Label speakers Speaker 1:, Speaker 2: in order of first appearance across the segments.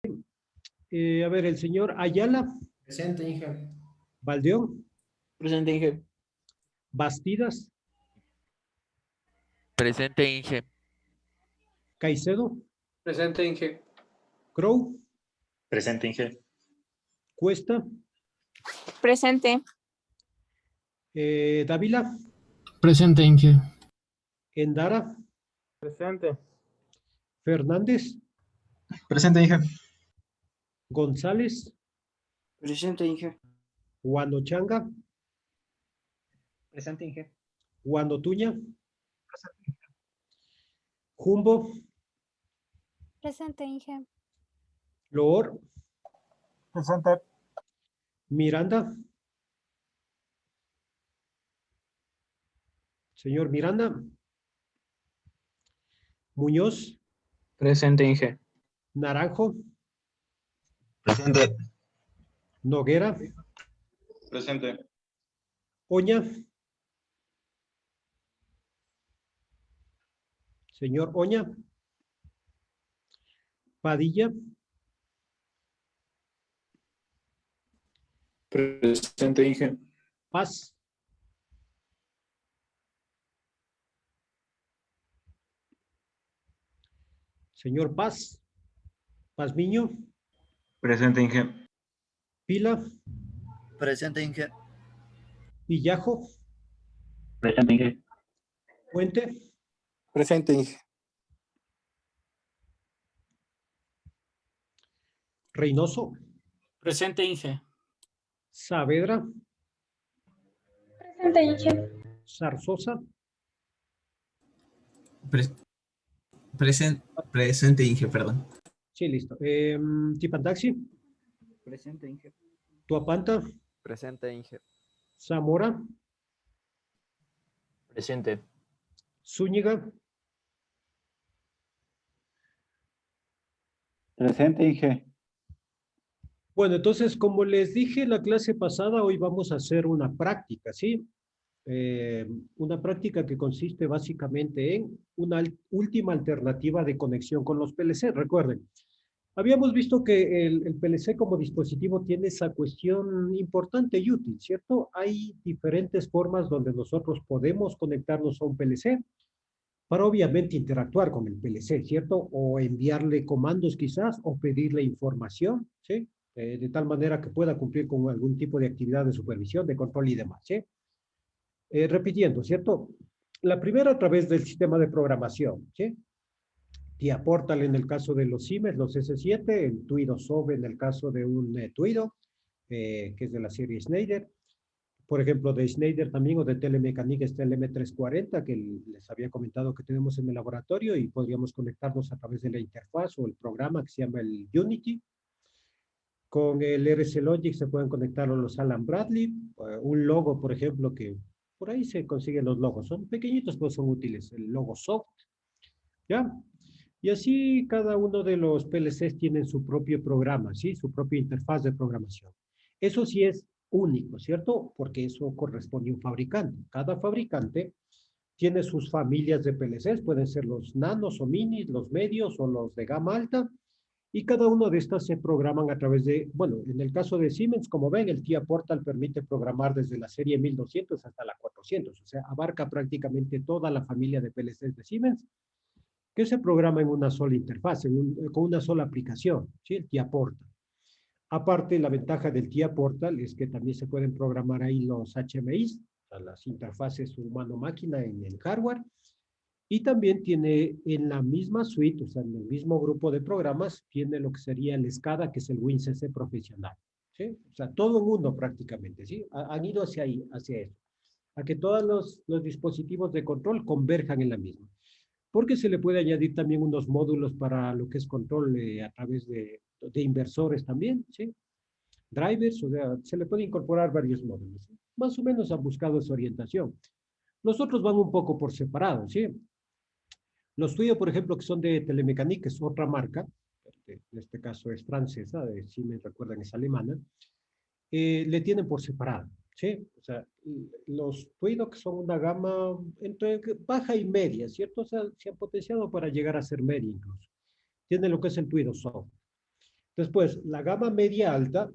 Speaker 1: A ver, el señor Ayala,
Speaker 2: Presente, Inge.
Speaker 1: Valdeón,
Speaker 3: Presente, Inge.
Speaker 1: Bastidas,
Speaker 4: Presente, Inge.
Speaker 1: Caicedo,
Speaker 5: Presente, Inge.
Speaker 1: Crow,
Speaker 6: Presente, Inge.
Speaker 1: Cuesta,
Speaker 7: Presente.
Speaker 1: Dávila,
Speaker 8: Presente, Inge.
Speaker 1: Endara,
Speaker 3: Presente.
Speaker 1: Fernández,
Speaker 6: Presente, Inge.
Speaker 1: González,
Speaker 3: Presente, Inge.
Speaker 1: Huanochanga,
Speaker 6: Presente, Inge.
Speaker 1: Huanotuña, Jumbo,
Speaker 9: Presente, Inge.
Speaker 1: Loor,
Speaker 8: Presente.
Speaker 1: Miranda, señor Miranda, Muñoz,
Speaker 3: Presente, Inge.
Speaker 1: Naranjo,
Speaker 6: Presente.
Speaker 1: Noguera,
Speaker 6: Presente.
Speaker 1: Oña, señor Oña, Padilla,
Speaker 5: Presente, Inge.
Speaker 1: Paz, señor Paz, Pazmiño,
Speaker 6: Presente, Inge.
Speaker 1: Pila,
Speaker 10: Presente, Inge.
Speaker 1: Villajo,
Speaker 6: Presente, Inge.
Speaker 1: Puente,
Speaker 5: Presente, Inge.
Speaker 1: Reynoso,
Speaker 8: Presente, Inge.
Speaker 1: Saavedra,
Speaker 9: Presente, Inge.
Speaker 1: Zarzosa,
Speaker 10: Presente, Inge, perdón.
Speaker 1: sí, listo. Tipantaxi,
Speaker 3: Presente, Inge.
Speaker 1: Tuapanta,
Speaker 4: Presente, Inge.
Speaker 1: Zamora,
Speaker 3: Presente.
Speaker 1: Zúñiga,
Speaker 6: Presente, Inge.
Speaker 1: Bueno, entonces, como les dije la clase pasada, hoy vamos a hacer una práctica, ¿sí? Una práctica que consiste básicamente en una última alternativa de conexión con los PLC. Recuerden, habíamos visto que el PLC como dispositivo tiene esa cuestión importante y útil, ¿cierto? Hay diferentes formas donde nosotros podemos conectarnos a un PLC para obviamente interactuar con el PLC, ¿cierto? O enviarle comandos quizás, o pedirle información, ¿sí? De tal manera que pueda cumplir con algún tipo de actividad de supervisión, de control y demás, ¿sí? Repitiendo, ¿cierto? La primera a través del sistema de programación, ¿sí? TIA Portal en el caso de los Siemens, los S7, el Tuido SOB en el caso de un Tuido, que es de la serie Schneider. Por ejemplo, de Schneider también, o de Telemecánica, está el M340, que les había comentado que tenemos en el laboratorio, y podríamos conectarnos a través de la interfaz o el programa que se llama el Unity. Con el RC Logic se pueden conectar los Alan Bradley, un logo, por ejemplo, que por ahí se consiguen los logos. Son pequeñitos, pero son útiles. El logo soft, ¿ya? Y así cada uno de los PLCs tienen su propio programa, ¿sí? Su propia interfaz de programación. Eso sí es único, ¿cierto? Porque eso corresponde a un fabricante. Cada fabricante tiene sus familias de PLCs, pueden ser los nanos o minis, los medios o los de gama alta, y cada uno de estas se programan a través de, bueno, en el caso de Siemens, como ven, el TIA Portal permite programar desde la serie 1200 hasta la 400, o sea, abarca prácticamente toda la familia de PLCs de Siemens, que se programa en una sola interfaz, con una sola aplicación, ¿sí? El TIA Portal. Aparte, la ventaja del TIA Portal es que también se pueden programar ahí los HMIs, las interfaces humano-máquina en el hardware, y también tiene en la misma suite, o sea, en el mismo grupo de programas, tiene lo que sería el SCADA, que es el WinCC profesional, ¿sí? O sea, todo en uno prácticamente, ¿sí? Han ido hacia ahí, hacia eso, a que todos los dispositivos de control converjan en la misma. Porque se le puede añadir también unos módulos para lo que es control a través de inversores también, ¿sí? Drivers, o sea, se le puede incorporar varios módulos, ¿sí? Más o menos han buscado esa orientación. Los otros van un poco por separado, ¿sí? Los tuyos, por ejemplo, que son de Telemecánica, es otra marca, en este caso es francesa, si me recuerdan es alemana, le tienen por separado, ¿sí? O sea, los Tuido que son una gama entre baja y media, ¿cierto? O sea, se han potenciado para llegar a ser media incluso. Tiene lo que es el Tuido Soft. Después, la gama media alta,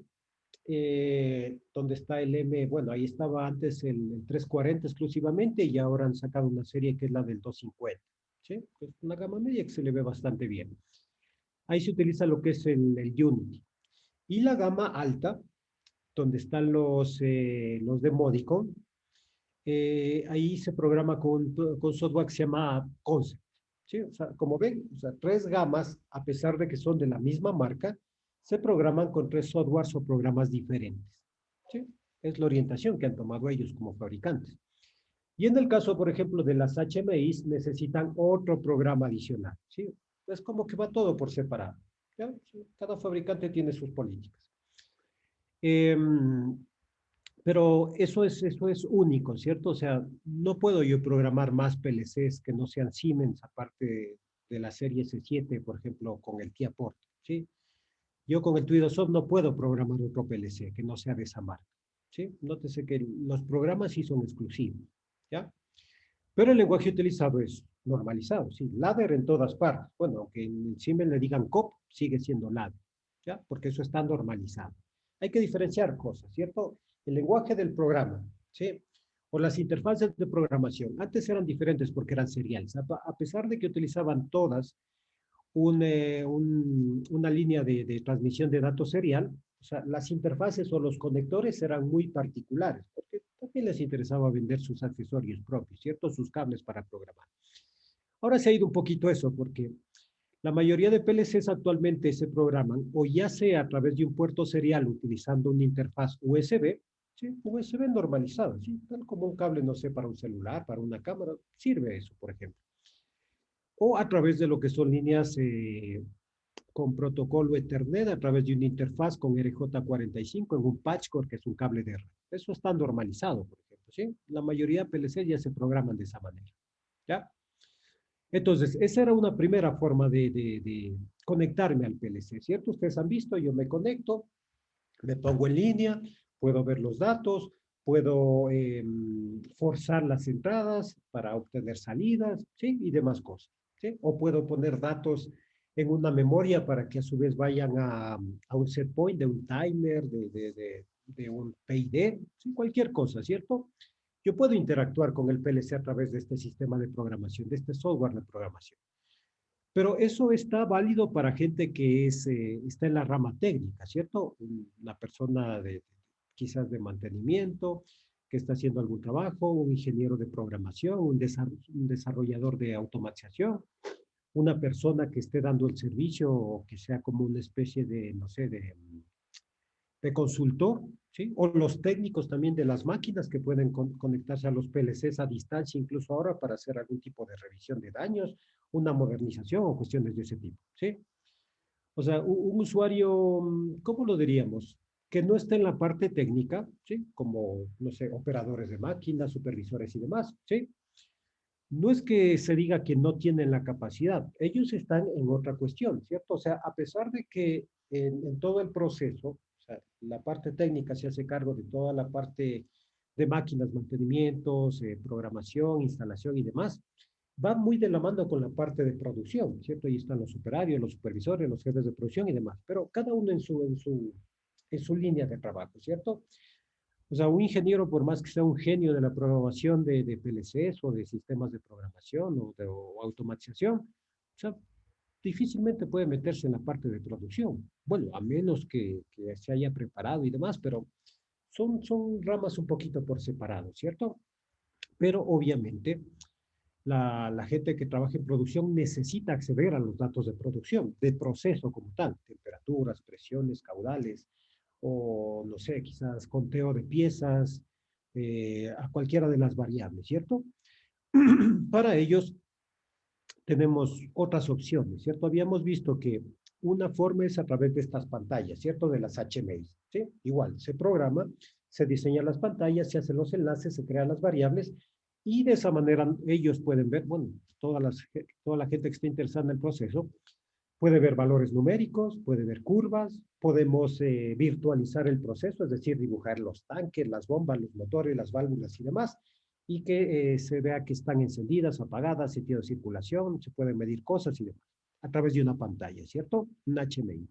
Speaker 1: donde está el M, bueno, ahí estaba antes el 340 exclusivamente y ahora han sacado una serie que es la del 250. ¿Sí? Es una gama media que se le ve bastante bien. Ahí se utiliza lo que es el Unity. Y la gama alta, donde están los de Modicon, ahí se programa con software que se llama Concept. ¿Sí? O sea, como ven, o sea, 3 gamas, a pesar de que son de la misma marca, se programan con 3 softwares o programas diferentes. ¿Sí? Es la orientación que han tomado ellos como fabricantes. Y en el caso, por ejemplo, de las HMIs, necesitan otro programa adicional. ¿Sí? Es como que va todo por separado. ¿Ya? Cada fabricante tiene sus políticas. Pero eso es único, ¿cierto? O sea, no puedo yo programar más PLCs que no sean Siemens, aparte de la serie S7, por ejemplo, con el TIA Port, ¿sí? Yo con el Tuidosoft no puedo programar otro PLC que no sea de esa marca, ¿sí? Nótese que los programas sí son exclusivos, ¿ya? Pero el lenguaje utilizado es normalizado, ¿sí? Ladder en todas partes. Bueno, aunque en Siemens le digan COP, sigue siendo ladder, ¿ya? Porque eso está normalizado. Hay que diferenciar cosas, ¿cierto? El lenguaje del programa, ¿sí? O las interfaces de programación. Antes eran diferentes porque eran seriales. A pesar de que utilizaban todas una línea de transmisión de datos serial, o sea, las interfaces o los conectores eran muy particulares, porque también les interesaba vender sus accesorios propios, ¿cierto? Sus cables para programar. Ahora se ha ido un poquito eso, porque la mayoría de PLCs actualmente se programan o ya sea a través de un puerto serial utilizando una interfaz USB, ¿sí? USB normalizado, ¿sí? Tal como un cable, no sé, para un celular, para una cámara, sirve eso, por ejemplo. O a través de lo que son líneas con protocolo Ethernet, a través de una interfaz con RJ45 en un patchcore, que es un cable de red. Eso está normalizado, por ejemplo, ¿sí? La mayoría de PLCs ya se programan de esa manera, ¿ya? Entonces, esa era una primera forma de conectarme al PLC, ¿cierto? Ustedes han visto, yo me conecto, me pongo en línea, puedo ver los datos, puedo forzar las entradas para obtener salidas, ¿sí? Y demás cosas, ¿sí? O puedo poner datos en una memoria para que a su vez vayan a un set point de un timer, de un PID, ¿sí? Cualquier cosa, ¿cierto? Yo puedo interactuar con el PLC a través de este sistema de programación, de este software de programación. Pero eso está válido para gente que está en la rama técnica, ¿cierto? Una persona quizás de mantenimiento, que está haciendo algún trabajo, un ingeniero de programación, un desarrollador de automatización, una persona que esté dando el servicio o que sea como una especie de, no sé, de consultor, ¿sí? O los técnicos también de las máquinas que pueden conectarse a los PLCs a distancia, incluso ahora para hacer algún tipo de revisión de daños, una modernización o cuestiones de ese tipo, ¿sí? O sea, un usuario, ¿cómo lo diríamos? Que no esté en la parte técnica, ¿sí? Como, no sé, operadores de máquinas, supervisores y demás, ¿sí? No es que se diga que no tienen la capacidad, ellos están en otra cuestión, ¿cierto? O sea, a pesar de que en todo el proceso, o sea, la parte técnica se hace cargo de toda la parte de máquinas, mantenimientos, programación, instalación y demás, va muy de la mano con la parte de producción, ¿cierto? Ahí están los operarios, los supervisores, los jefes de producción y demás, pero cada uno en su línea de trabajo, ¿cierto? O sea, un ingeniero, por más que sea un genio de la programación de PLCs o de sistemas de programación o automatización, o sea, difícilmente puede meterse en la parte de producción. Bueno, a menos que se haya preparado y demás, pero son ramas un poquito por separado, ¿cierto? Pero obviamente la gente que trabaja en producción necesita acceder a los datos de producción, de proceso como tal, temperaturas, presiones, caudales, o no sé, quizás conteo de piezas, a cualquiera de las variables, ¿cierto? Para ellos tenemos otras opciones, ¿cierto? Habíamos visto que una forma es a través de estas pantallas, ¿cierto? De las HMI, ¿sí? Igual, se programa, se diseñan las pantallas, se hacen los enlaces, se crean las variables y de esa manera ellos pueden ver, bueno, toda la gente que esté interesada en el proceso puede ver valores numéricos, puede ver curvas, podemos virtualizar el proceso, es decir, dibujar los tanques, las bombas, los motores, las válvulas y demás, y que se vea que están encendidas, apagadas, sentido de circulación, se pueden medir cosas y demás, a través de una pantalla, ¿cierto? Un HMI.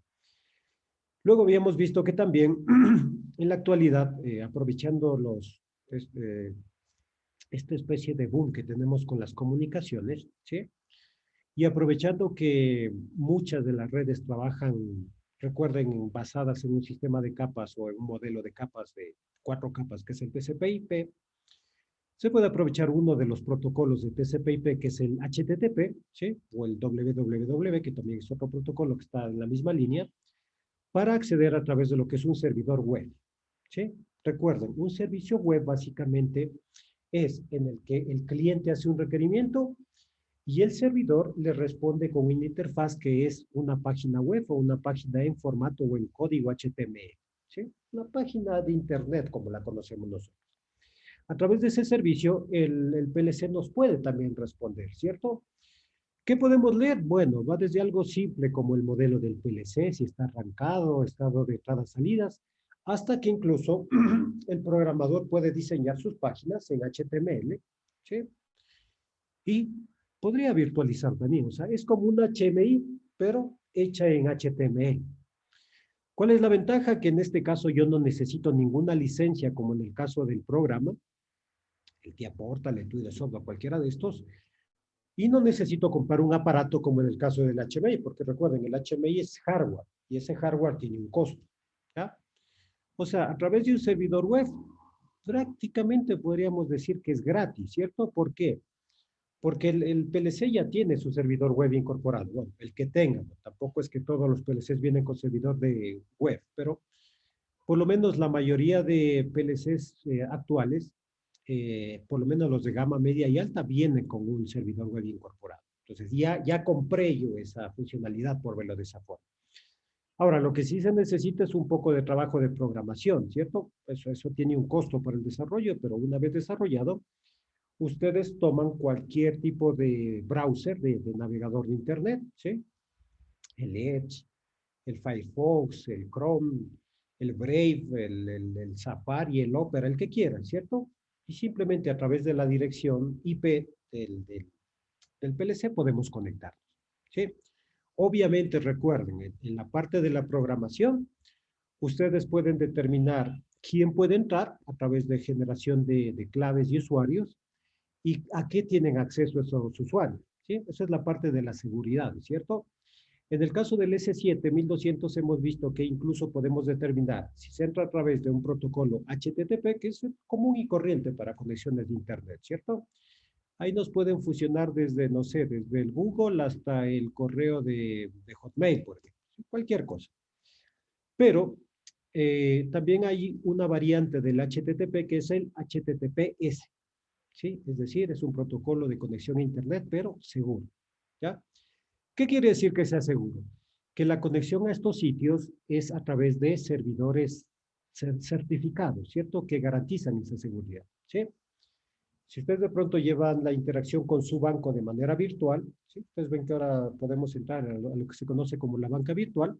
Speaker 1: Luego habíamos visto que también en la actualidad, aprovechando esta especie de boom que tenemos con las comunicaciones, ¿sí? Y aprovechando que muchas de las redes trabajan, recuerden, basadas en un sistema de capas o en un modelo de capas de 4 capas, que es el TCP/IP, se puede aprovechar uno de los protocolos de TCP/IP, que es el HTTP, ¿sí? O el www, que también es otro protocolo que está en la misma línea, para acceder a través de lo que es un servidor web, ¿sí? Recuerden, un servicio web básicamente es en el que el cliente hace un requerimiento y el servidor le responde con una interfaz que es una página web o una página en formato o en código HTML, ¿sí? Una página de internet como la conocemos nosotros. A través de ese servicio, el PLC nos puede también responder, ¿cierto? ¿Qué podemos leer? Bueno, va desde algo simple como el modelo del PLC, si está arrancado, estado de entradas-salidas, hasta que incluso el programador puede diseñar sus páginas en HTML, ¿sí? Y podría virtualizar también, o sea, es como una HMI, pero hecha en HTML. ¿Cuál es la ventaja? Que en este caso yo no necesito ninguna licencia, como en el caso del programa, el TIA Portal, el TUI de software, cualquiera de estos, y no necesito comprar un aparato como en el caso del HMI, porque recuerden, el HMI es hardware, y ese hardware tiene un costo, ¿ya? O sea, a través de un servidor web, prácticamente podríamos decir que es gratis, ¿cierto? ¿Por qué? Porque el PLC ya tiene su servidor web incorporado. Bueno, el que tenga, ¿no? Tampoco es que todos los PLCs vienen con servidor de web, pero por lo menos la mayoría de PLCs actuales, por lo menos los de gama media y alta, vienen con un servidor web incorporado. Entonces ya compré yo esa funcionalidad, por verlo de esa forma. Ahora, lo que sí se necesita es un poco de trabajo de programación, ¿cierto? Eso tiene un costo para el desarrollo, pero una vez desarrollado, ustedes toman cualquier tipo de browser, de navegador de internet, ¿sí? El Edge, el Firefox, el Chrome, el Brave, el Safari, el Opera, el que quieran, ¿cierto? Y simplemente a través de la dirección IP del PLC podemos conectarnos, ¿sí? Obviamente recuerden, en la parte de la programación, ustedes pueden determinar quién puede entrar a través de generación de claves y usuarios y a qué tienen acceso esos usuarios, ¿sí? Esa es la parte de la seguridad, ¿cierto? En el caso del S7-1200 hemos visto que incluso podemos determinar si se entra a través de un protocolo HTTP, que es común y corriente para conexiones de internet, ¿cierto? Ahí nos pueden fusionar desde, no sé, desde el Google hasta el correo de Hotmail, por ejemplo, cualquier cosa. Pero también hay una variante del HTTP que es el HTTPS, ¿sí? Es decir, es un protocolo de conexión a internet, pero seguro, ¿ya? ¿Qué quiere decir que sea seguro? Que la conexión a estos sitios es a través de servidores certificados, ¿cierto? Que garantizan esa seguridad, ¿sí? Si ustedes de pronto llevan la interacción con su banco de manera virtual, ¿sí? Ustedes ven que ahora podemos entrar a lo que se conoce como la banca virtual.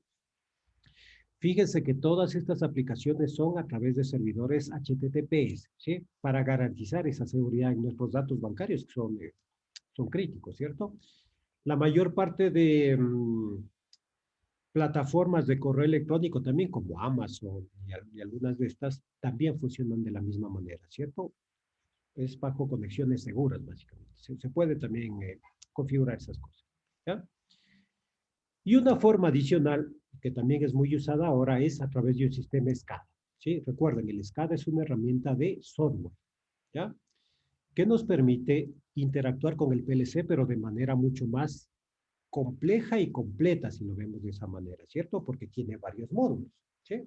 Speaker 1: Fíjense que todas estas aplicaciones son a través de servidores HTTPS, ¿sí? Para garantizar esa seguridad en nuestros datos bancarios, que son críticos, ¿cierto? La mayor parte de plataformas de correo electrónico también, como Amazon y algunas de estas, también funcionan de la misma manera, ¿cierto? Es bajo conexiones seguras, básicamente. Se puede también configurar esas cosas, ¿ya? Y una forma adicional, que también es muy usada ahora, es a través de un sistema SCADA, ¿sí? Recuerden, el SCADA es una herramienta de software, ¿ya? Que nos permite interactuar con el PLC, pero de manera mucho más compleja y completa, si lo vemos de esa manera, ¿cierto? Porque tiene varios módulos, ¿sí?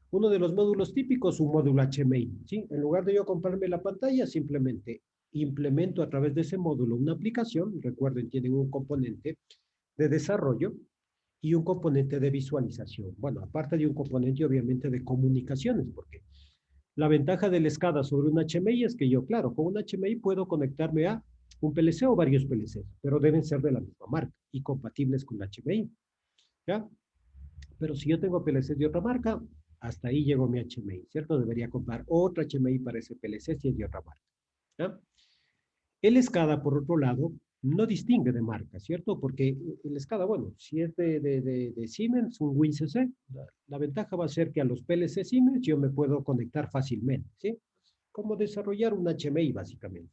Speaker 1: Uno de los módulos típicos, un módulo HMI, ¿sí? En lugar de yo comprarme la pantalla, simplemente implemento a través de ese módulo una aplicación. Recuerden, tienen un componente de desarrollo y un componente de visualización. Bueno, aparte de un componente, obviamente, de comunicaciones, porque la ventaja del SCADA sobre un HMI es que yo, claro, con un HMI puedo conectarme a un PLC o varios PLCs, pero deben ser de la misma marca y compatibles con HMI, ¿ya? Pero si yo tengo PLCs de otra marca, hasta ahí llegó mi HMI, ¿cierto? Debería comprar otro HMI para ese PLC si es de otra marca, ¿ya? El SCADA, por otro lado, no distingue de marca, ¿cierto? Porque el SCADA, bueno, si es de Siemens, un WinCC, la ventaja va a ser que a los PLC Siemens yo me puedo conectar fácilmente, ¿sí? Como desarrollar un HMI, básicamente.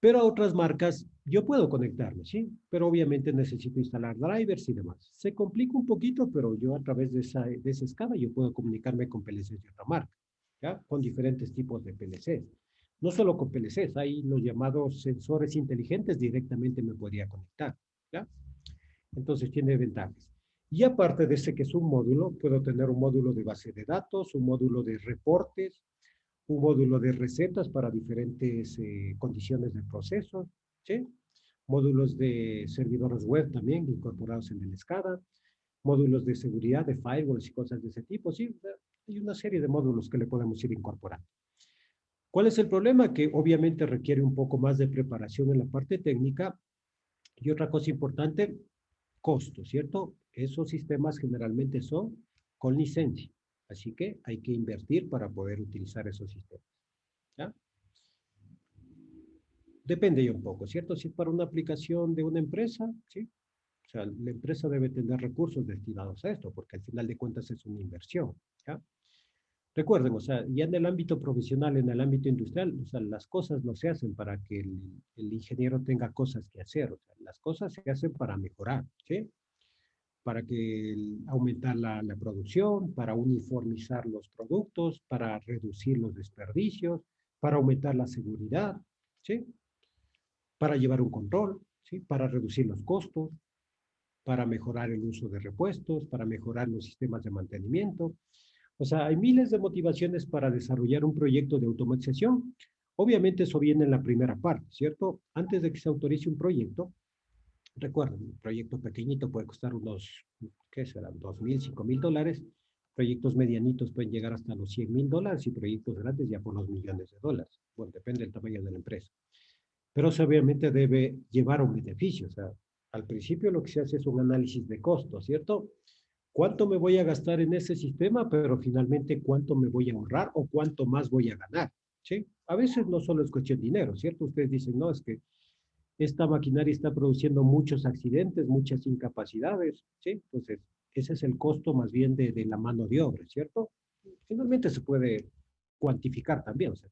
Speaker 1: Pero a otras marcas yo puedo conectarme, ¿sí? Pero obviamente necesito instalar drivers y demás. Se complica un poquito, pero yo a través de esa SCADA yo puedo comunicarme con PLCs de otra marca, ¿ya? Con diferentes tipos de PLCs. No solo con PLCs, hay los llamados sensores inteligentes, directamente me podría conectar, ¿ya? Entonces tiene ventajas. Y aparte de ese que es un módulo, puedo tener un módulo de base de datos, un módulo de reportes, un módulo de recetas para diferentes condiciones de procesos, ¿sí? Módulos de servidores web también incorporados en el SCADA, módulos de seguridad, de firewalls y cosas de ese tipo, ¿sí? Hay una serie de módulos que le podemos ir incorporando. ¿Cuál es el problema? Que obviamente requiere un poco más de preparación en la parte técnica y otra cosa importante, costo, ¿cierto? Esos sistemas generalmente son con licencia. Así que hay que invertir para poder utilizar esos sistemas, ¿ya? Depende ya un poco, ¿cierto? Si es para una aplicación de una empresa, ¿sí? O sea, la empresa debe tener recursos destinados a esto, porque al final de cuentas es una inversión, ¿ya? Recuerden, o sea, ya en el ámbito profesional, en el ámbito industrial, o sea, las cosas no se hacen para que el ingeniero tenga cosas que hacer, o sea, las cosas se hacen para mejorar, ¿sí? Para aumentar la producción, para uniformizar los productos, para reducir los desperdicios, para aumentar la seguridad, ¿sí? Para llevar un control, ¿sí? Para reducir los costos, para mejorar el uso de repuestos, para mejorar los sistemas de mantenimiento. O sea, hay miles de motivaciones para desarrollar un proyecto de automatización. Obviamente eso viene en la primera parte, ¿cierto? Antes de que se autorice un proyecto, recuerden, un proyecto pequeñito puede costar unos, ¿qué serán? $2,000, $5,000. Proyectos medianitos pueden llegar hasta los $100,000 y proyectos grandes ya por los millones de dólares. Bueno, depende del tamaño de la empresa. Pero eso obviamente debe llevar a un beneficio. O sea, al principio lo que se hace es un análisis de costo, ¿cierto? ¿Cuánto me voy a gastar en ese sistema? Pero finalmente, ¿cuánto me voy a ahorrar o cuánto más voy a ganar? ¿Sí? A veces no solo es cuestión de dinero, ¿cierto? Ustedes dicen, no, es que esta maquinaria está produciendo muchos accidentes, muchas incapacidades, ¿sí? Entonces, ese es el costo más bien de la mano de obra, ¿cierto? Finalmente se puede cuantificar también, o sea,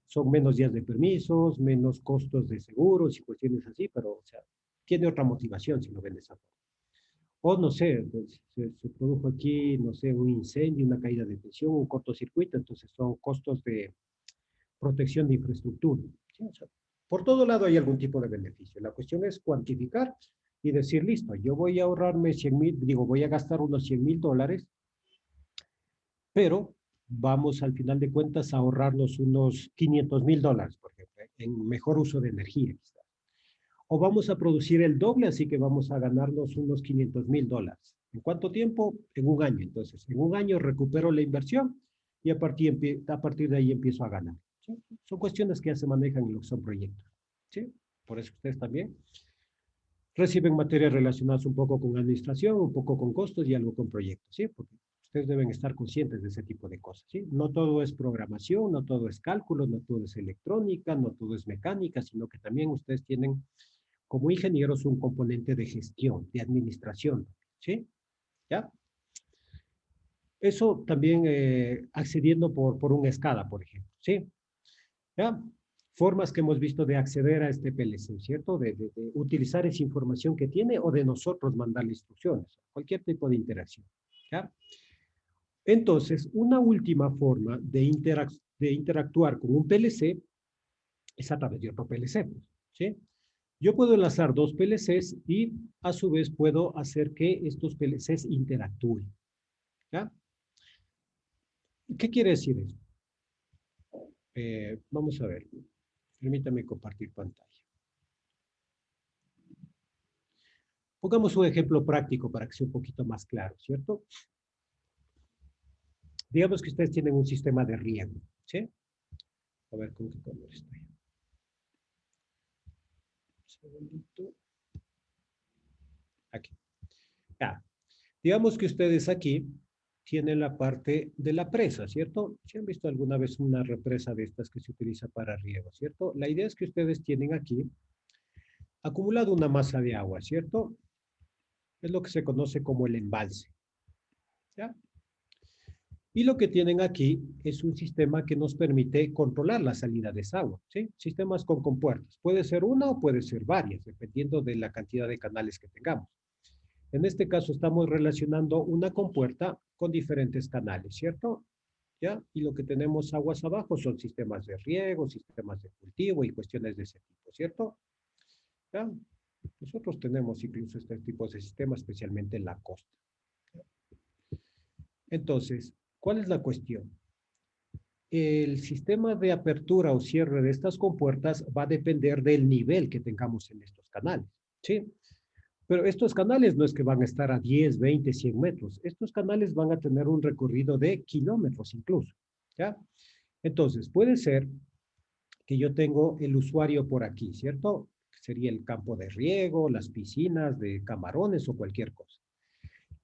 Speaker 1: son menos días de permisos, menos costos de seguros y cuestiones así, pero, o sea, tiene otra motivación si lo ven de esa forma. O no sé, pues, se produjo aquí, no sé, un incendio, una caída de tensión, un cortocircuito, entonces son costos de protección de infraestructura, ¿sí? O sea, por todo lado hay algún tipo de beneficio. La cuestión es cuantificar y decir, listo, yo voy a ahorrarme 100,000, digo, voy a gastar unos $100,000, pero vamos al final de cuentas a ahorrarnos unos $500,000, por ejemplo, en mejor uso de energía. O vamos a producir el doble, así que vamos a ganarnos unos $500,000. ¿En cuánto tiempo? En un año. Entonces, en un año recupero la inversión y a partir de ahí empiezo a ganar, ¿sí? Son cuestiones que ya se manejan en lo que son proyectos, ¿sí? Por eso ustedes también reciben materias relacionadas un poco con administración, un poco con costos y algo con proyectos, ¿sí? Porque ustedes deben estar conscientes de ese tipo de cosas, ¿sí? No todo es programación, no todo es cálculo, no todo es electrónica, no todo es mecánica, sino que también ustedes tienen como ingenieros un componente de gestión, de administración, ¿sí? ¿Ya? Eso también accediendo por un SCADA, por ejemplo, ¿sí? ¿Ya? Formas que hemos visto de acceder a este PLC, ¿cierto? De utilizar esa información que tiene o de nosotros mandarle instrucciones, cualquier tipo de interacción, ¿ya? Entonces, una última forma de interactuar con un PLC es a través de otro PLC, ¿sí? Yo puedo enlazar dos PLCs y a su vez puedo hacer que estos PLCs interactúen, ¿ya? ¿Qué quiere decir esto? Vamos a ver. Permítame compartir pantalla. Pongamos un ejemplo práctico para que sea un poquito más claro, ¿cierto? Digamos que ustedes tienen un sistema de riego, ¿sí? A ver con qué color estoy. Un segundito. Aquí. Ya. Digamos que ustedes aquí tienen la parte de la presa, ¿cierto? ¿Sí han visto alguna vez una represa de estas que se utiliza para riego, ¿cierto? La idea es que ustedes tienen aquí acumulado una masa de agua, ¿cierto? Es lo que se conoce como el embalse. ¿Ya? Y lo que tienen aquí es un sistema que nos permite controlar la salida de esa agua, ¿sí? Sistemas con compuertas. Puede ser una o puede ser varias, dependiendo de la cantidad de canales que tengamos. En este caso estamos relacionando una compuerta con diferentes canales, ¿cierto? ¿Ya? Y lo que tenemos aguas abajo son sistemas de riego, sistemas de cultivo y cuestiones de ese tipo, ¿cierto? ¿Ya? Nosotros tenemos incluso este tipo de sistemas, especialmente en la costa. Entonces, ¿cuál es la cuestión? El sistema de apertura o cierre de estas compuertas va a depender del nivel que tengamos en estos canales, ¿sí? Pero estos canales no es que van a estar a 10, 20, 100 metros. Estos canales van a tener un recorrido de kilómetros incluso, ¿ya? Entonces, puede ser que yo tengo el usuario por aquí, ¿cierto? Sería el campo de riego, las piscinas de camarones o cualquier cosa.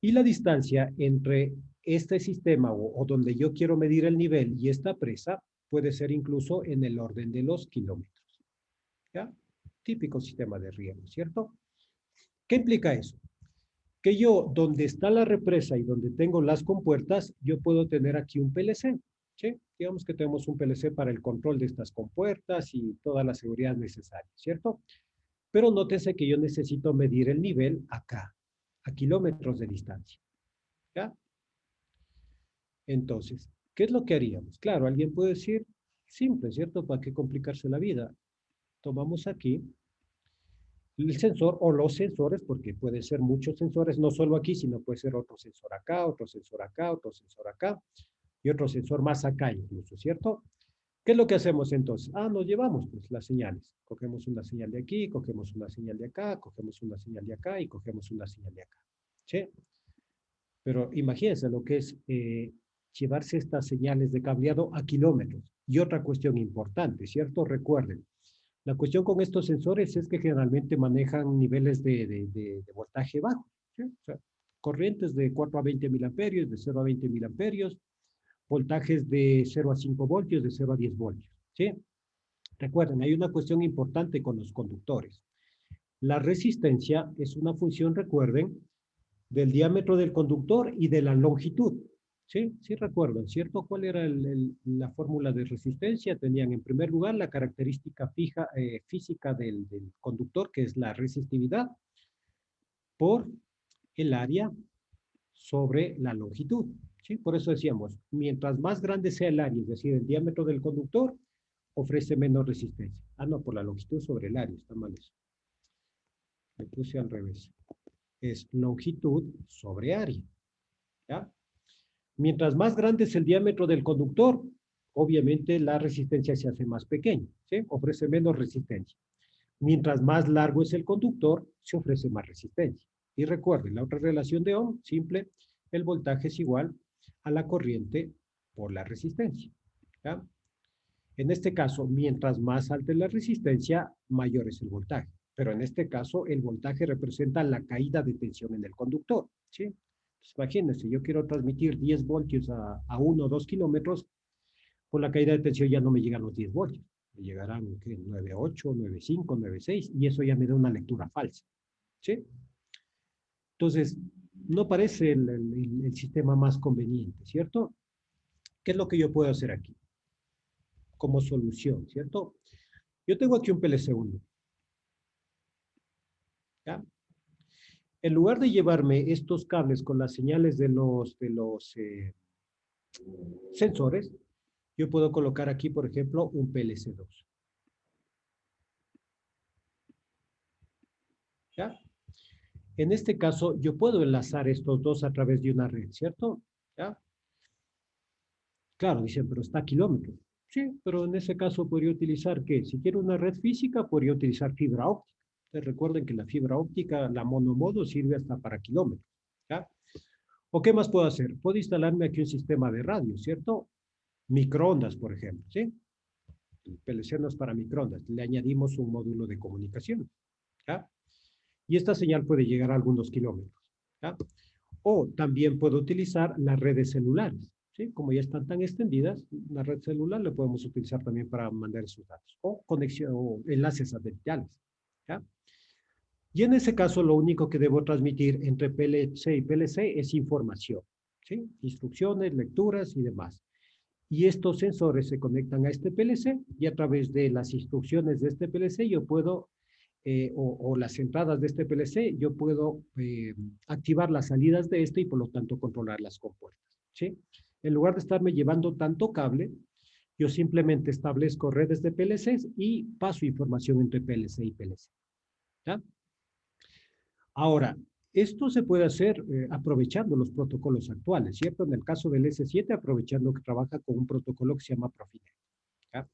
Speaker 1: Y la distancia entre este sistema o donde yo quiero medir el nivel y esta presa puede ser incluso en el orden de los kilómetros. ¿Ya? Típico sistema de riego, ¿cierto? ¿Qué implica eso? Que yo, donde está la represa y donde tengo las compuertas, yo puedo tener aquí un PLC, ¿sí? Digamos que tenemos un PLC para el control de estas compuertas y toda la seguridad necesaria, ¿cierto? Pero nótese que yo necesito medir el nivel acá, a kilómetros de distancia, ¿ya? Entonces, ¿qué es lo que haríamos? Claro, alguien puede decir, simple, ¿cierto? ¿Para qué complicarse la vida? Tomamos aquí el sensor o los sensores, porque pueden ser muchos sensores, no solo aquí, sino puede ser otro sensor acá, otro sensor acá, otro sensor acá, y otro sensor más acá incluso, ¿cierto? ¿Qué es lo que hacemos entonces? Nos llevamos pues las señales. Cogemos una señal de aquí, cogemos una señal de acá, cogemos una señal de acá y cogemos una señal de acá, ¿sí? Pero imagínense lo que es llevarse estas señales de cableado a kilómetros. Y otra cuestión importante, ¿cierto? Recuerden, la cuestión con estos sensores es que generalmente manejan niveles de voltaje bajo, ¿sí? O sea, corrientes de 4 a 20 miliamperios, de 0 a 20 miliamperios, voltajes de 0 a 5 voltios, de 0 a 10 voltios, ¿sí? Recuerden, hay una cuestión importante con los conductores. La resistencia es una función, recuerden, del diámetro del conductor y de la longitud. ¿Sí? Sí recuerdan, ¿cierto? ¿Cuál era la fórmula de resistencia? Tenían en primer lugar la característica física del conductor, que es la resistividad, por el área sobre la longitud. ¿Sí? Por eso decíamos, mientras más grande sea el área, es decir, el diámetro del conductor, ofrece menos resistencia. No, por la longitud sobre el área, está mal eso. Me puse al revés. Es longitud sobre área. ¿Ya? Mientras más grande es el diámetro del conductor, obviamente la resistencia se hace más pequeña, ¿sí? Ofrece menos resistencia. Mientras más largo es el conductor, se ofrece más resistencia. Y recuerden, la otra relación de Ohm, simple, el voltaje es igual a la corriente por la resistencia. ¿Ya? En este caso, mientras más alta es la resistencia, mayor es el voltaje. Pero en este caso, el voltaje representa la caída de tensión en el conductor, ¿sí? Pues imagínense, yo quiero transmitir 10 voltios a 1 o 2 kilómetros, por la caída de tensión ya no me llegan los 10 voltios. Me llegarán 9.8, 9.5, 9.6, y eso ya me da una lectura falsa, ¿sí? Entonces, no parece el sistema más conveniente, ¿cierto? ¿Qué es lo que yo puedo hacer aquí? Como solución, ¿cierto? Yo tengo aquí un PLC1. ¿Ya? En lugar de llevarme estos cables con las señales de los sensores, yo puedo colocar aquí, por ejemplo, un PLC2. ¿Ya? En este caso, yo puedo enlazar estos dos a través de una red, ¿cierto? ¿Ya? Claro, dicen, pero está a kilómetros. Sí, pero en ese caso podría utilizar, ¿qué? Si quiero una red física, podría utilizar fibra óptica. Entonces, recuerden que la fibra óptica, la monomodo, sirve hasta para kilómetros, ¿ya? ¿O qué más puedo hacer? Puedo instalarme aquí un sistema de radio, ¿cierto? Microondas, por ejemplo, ¿sí? El PLC no es para microondas. Le añadimos un módulo de comunicación, ¿ya? Y esta señal puede llegar a algunos kilómetros, ¿ya? O también puedo utilizar las redes celulares, ¿sí? Como ya están tan extendidas, la red celular la podemos utilizar también para mandar esos datos. O conexión, o enlaces satelitales, ¿ya? Y en ese caso, lo único que debo transmitir entre PLC y PLC es información, ¿sí? Instrucciones, lecturas y demás. Y estos sensores se conectan a este PLC y a través de las instrucciones de este PLC yo puedo, o las entradas de este PLC, yo puedo activar las salidas de este y por lo tanto controlar las compuertas, ¿sí? En lugar de estarme llevando tanto cable, yo simplemente establezco redes de PLCs y paso información entre PLC y PLC, ¿ya? Ahora, esto se puede hacer aprovechando los protocolos actuales, ¿cierto? En el caso del S7, aprovechando que trabaja con un protocolo que se llama Profinet, ¿ya?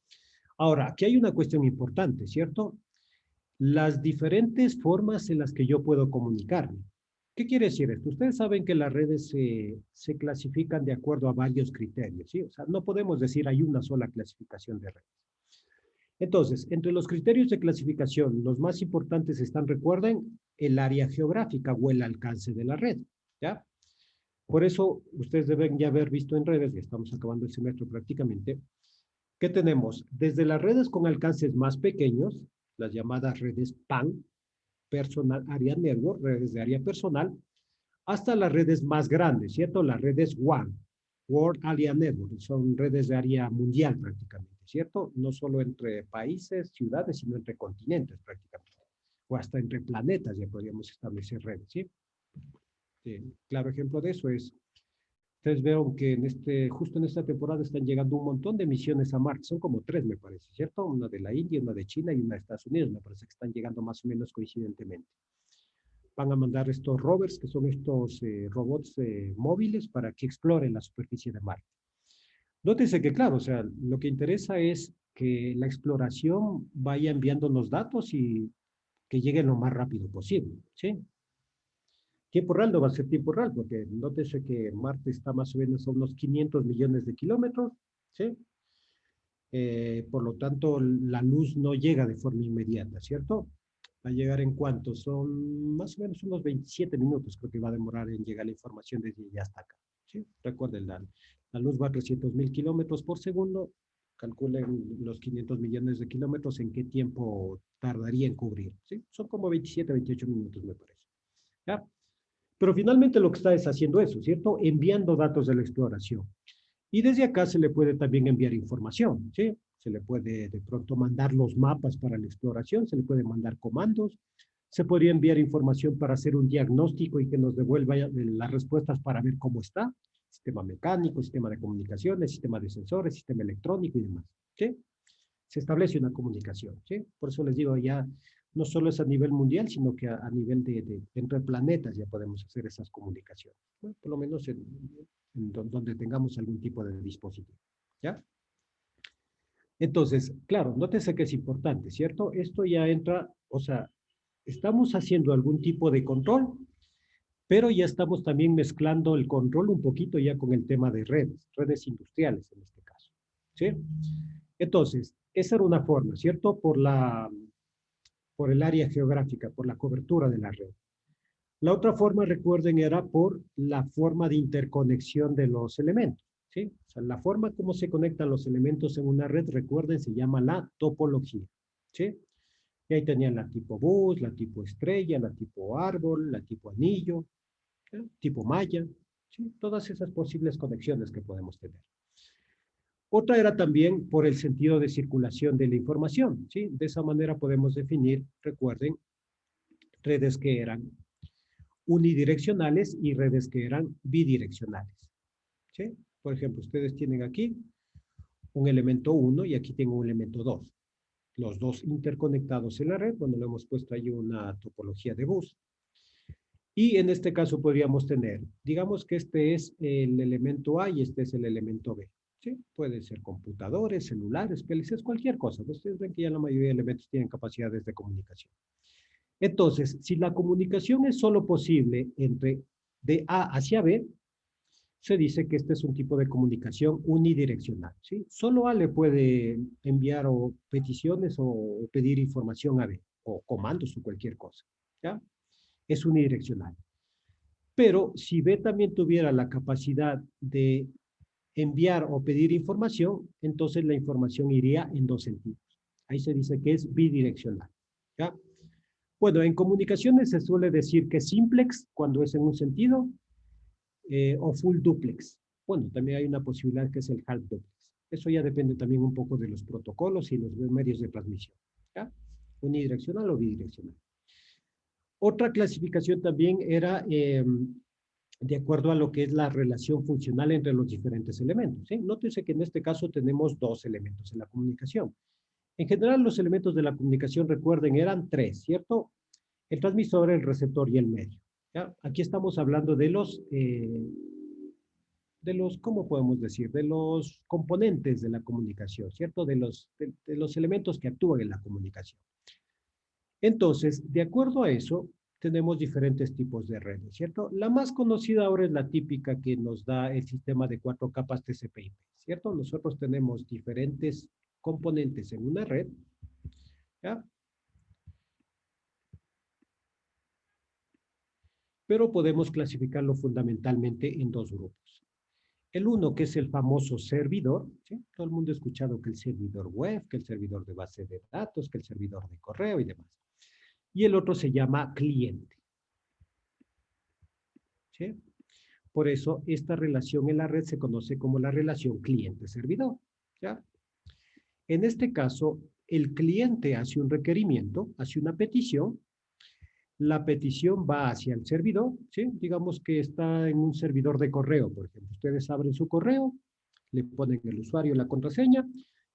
Speaker 1: Ahora, aquí hay una cuestión importante, ¿cierto? Las diferentes formas en las que yo puedo comunicarme. ¿Qué quiere decir esto? Ustedes saben que las redes se clasifican de acuerdo a varios criterios, ¿sí? O sea, no podemos decir hay una sola clasificación de redes. Entonces, entre los criterios de clasificación, los más importantes están, recuerden, el área geográfica o el alcance de la red, ¿ya? Por eso, ustedes deben ya haber visto en redes, ya estamos acabando el semestre prácticamente, que tenemos desde las redes con alcances más pequeños, las llamadas redes PAN, Personal Area Network, redes de área personal, hasta las redes más grandes, ¿cierto? Las redes WAN, World Area Network, son redes de área mundial prácticamente, ¿cierto? No solo entre países, ciudades, sino entre continentes prácticamente. O hasta entre planetas ya podríamos establecer redes, ¿sí? Claro ejemplo de eso es, ustedes vieron que justo en esta temporada están llegando un montón de misiones a Marte, son como 3 me parece, ¿cierto? Una de la India, una de China y una de Estados Unidos, me parece que están llegando más o menos coincidentemente. Van a mandar estos rovers, que son estos robots móviles, para que exploren la superficie de Marte. Nótese que, claro, o sea, lo que interesa es que la exploración vaya enviándonos datos y que lleguen lo más rápido posible, ¿sí? Tiempo real no va a ser tiempo real, porque nótese que Marte está más o menos a unos 500 millones de kilómetros, ¿sí? Por lo tanto, la luz no llega de forma inmediata, ¿cierto? Va a llegar en cuánto, son más o menos unos 27 minutos, creo que va a demorar en llegar la información desde ya hasta acá, ¿sí? Recuerden, la luz va a 300.000 kilómetros por segundo, calculen los 500 millones de kilómetros en qué tiempo tardaría en cubrir, ¿sí? Son como 27, 28 minutos, me parece, ¿ya? Pero finalmente lo que está es haciendo eso, ¿cierto? Enviando datos de la exploración. Y desde acá se le puede también enviar información, ¿sí? Se le puede de pronto mandar los mapas para la exploración, se le puede mandar comandos, se podría enviar información para hacer un diagnóstico y que nos devuelva las respuestas para ver cómo está, sistema mecánico, sistema de comunicaciones, sistema de sensores, sistema electrónico y demás, ¿sí? Se establece una comunicación, ¿sí? Por eso les digo, ya no solo es a nivel mundial, sino que a nivel entre planetas ya podemos hacer esas comunicaciones, ¿no? Por lo menos en donde tengamos algún tipo de dispositivo, ¿ya? Entonces, claro, nótese que es importante, ¿cierto? Esto ya entra, o sea, estamos haciendo algún tipo de control, pero ya estamos también mezclando el control un poquito ya con el tema de redes industriales en este caso, ¿sí? Entonces, esa era una forma, ¿cierto? Por el área geográfica, por la cobertura de la red. La otra forma, recuerden, era por la forma de interconexión de los elementos, ¿sí? O sea, la forma como se conectan los elementos en una red, recuerden, se llama la topología, ¿sí? Y ahí tenían la tipo bus, la tipo estrella, la tipo árbol, la tipo anillo, ¿sí? Tipo malla, ¿sí? Todas esas posibles conexiones que podemos tener. Otra era también por el sentido de circulación de la información, ¿sí? De esa manera podemos definir, recuerden, redes que eran unidireccionales y redes que eran bidireccionales, ¿sí? Por ejemplo, ustedes tienen aquí un elemento 1 y aquí tengo un elemento 2. Los dos interconectados en la red, bueno, le hemos puesto ahí una topología de bus. Y en este caso podríamos tener, digamos que este es el elemento A y este es el elemento B, ¿sí? Pueden ser computadores, celulares, PLCs, cualquier cosa. Ustedes ven que ya la mayoría de elementos tienen capacidades de comunicación. Entonces, si la comunicación es solo posible de A hacia B, se dice que este es un tipo de comunicación unidireccional, ¿sí? Solo A le puede enviar peticiones o pedir información a B, o comandos o cualquier cosa, ¿ya? Es unidireccional. Pero si B también tuviera la capacidad de enviar o pedir información, entonces la información iría en dos sentidos. Ahí se dice que es bidireccional, ¿ya? Bueno, en comunicaciones se suele decir que simplex cuando es en un sentido o full duplex. Bueno, también hay una posibilidad que es el half duplex. Eso ya depende también un poco de los protocolos y los medios de transmisión. ¿Ya? Unidireccional o bidireccional. Otra clasificación también era de acuerdo a lo que es la relación funcional entre los diferentes elementos. ¿Sí? Nótese que en este caso tenemos dos elementos en la comunicación. En general, los elementos de la comunicación, recuerden, eran tres, ¿cierto? El transmisor, el receptor y el medio. ¿Ya? Aquí estamos hablando de los, ¿cómo podemos decir? De los componentes de la comunicación, ¿cierto? De los elementos que actúan en la comunicación. Entonces, de acuerdo a eso, tenemos diferentes tipos de redes, ¿cierto? La más conocida ahora es la típica que nos da el sistema de 4 capas TCP/IP, ¿cierto? Nosotros tenemos diferentes componentes en una red, ¿ya? Pero podemos clasificarlo fundamentalmente en dos grupos. El uno, que es el famoso servidor, ¿sí? Todo el mundo ha escuchado que el servidor web, que el servidor de base de datos, que el servidor de correo y demás. Y el otro se llama cliente. ¿Sí? Por eso, esta relación en la red se conoce como la relación cliente-servidor. ¿Ya? En este caso, el cliente hace un requerimiento, hace una petición. La petición va hacia el servidor, ¿sí? Digamos que está en un servidor de correo, por ejemplo. Ustedes abren su correo, le ponen el usuario, la contraseña,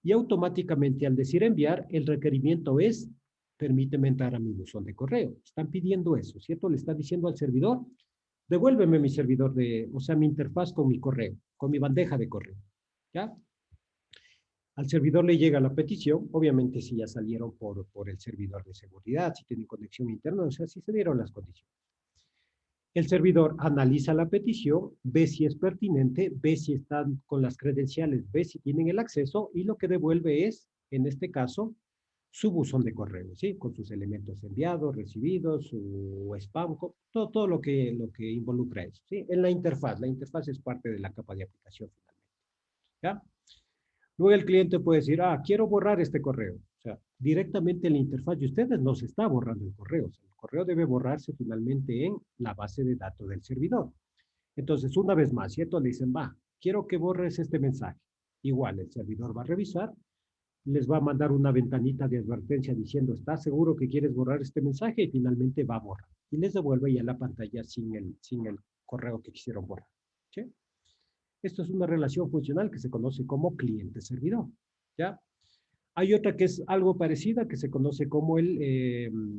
Speaker 1: y automáticamente al decir enviar, el requerimiento es, permíteme entrar a mi buzón de correo. Están pidiendo eso, ¿cierto? Le están diciendo al servidor, devuélveme mi servidor o sea, mi interfaz con mi correo, con mi bandeja de correo, ¿ya? Al servidor le llega la petición, obviamente si ya salieron por el servidor de seguridad, si tienen conexión interna, o sea, si se dieron las condiciones. El servidor analiza la petición, ve si es pertinente, ve si están con las credenciales, ve si tienen el acceso y lo que devuelve es, en este caso, su buzón de correo, ¿sí? Con sus elementos enviados, recibidos, su spam, todo lo que involucra eso, ¿sí? En la interfaz es parte de la capa de aplicación finalmente, ¿ya? Luego el cliente puede decir, quiero borrar este correo. O sea, directamente en la interfaz de ustedes no se está borrando el correo. O sea, el correo debe borrarse finalmente en la base de datos del servidor. Entonces, una vez más, ¿cierto? Le dicen, quiero que borres este mensaje. Igual, el servidor va a revisar, les va a mandar una ventanita de advertencia diciendo, ¿estás seguro que quieres borrar este mensaje? Y finalmente va a borrar. Y les devuelve ya la pantalla sin el correo que quisieron borrar. ¿Sí? Esto es una relación funcional que se conoce como cliente-servidor, ¿ya? Hay otra que es algo parecida que se conoce como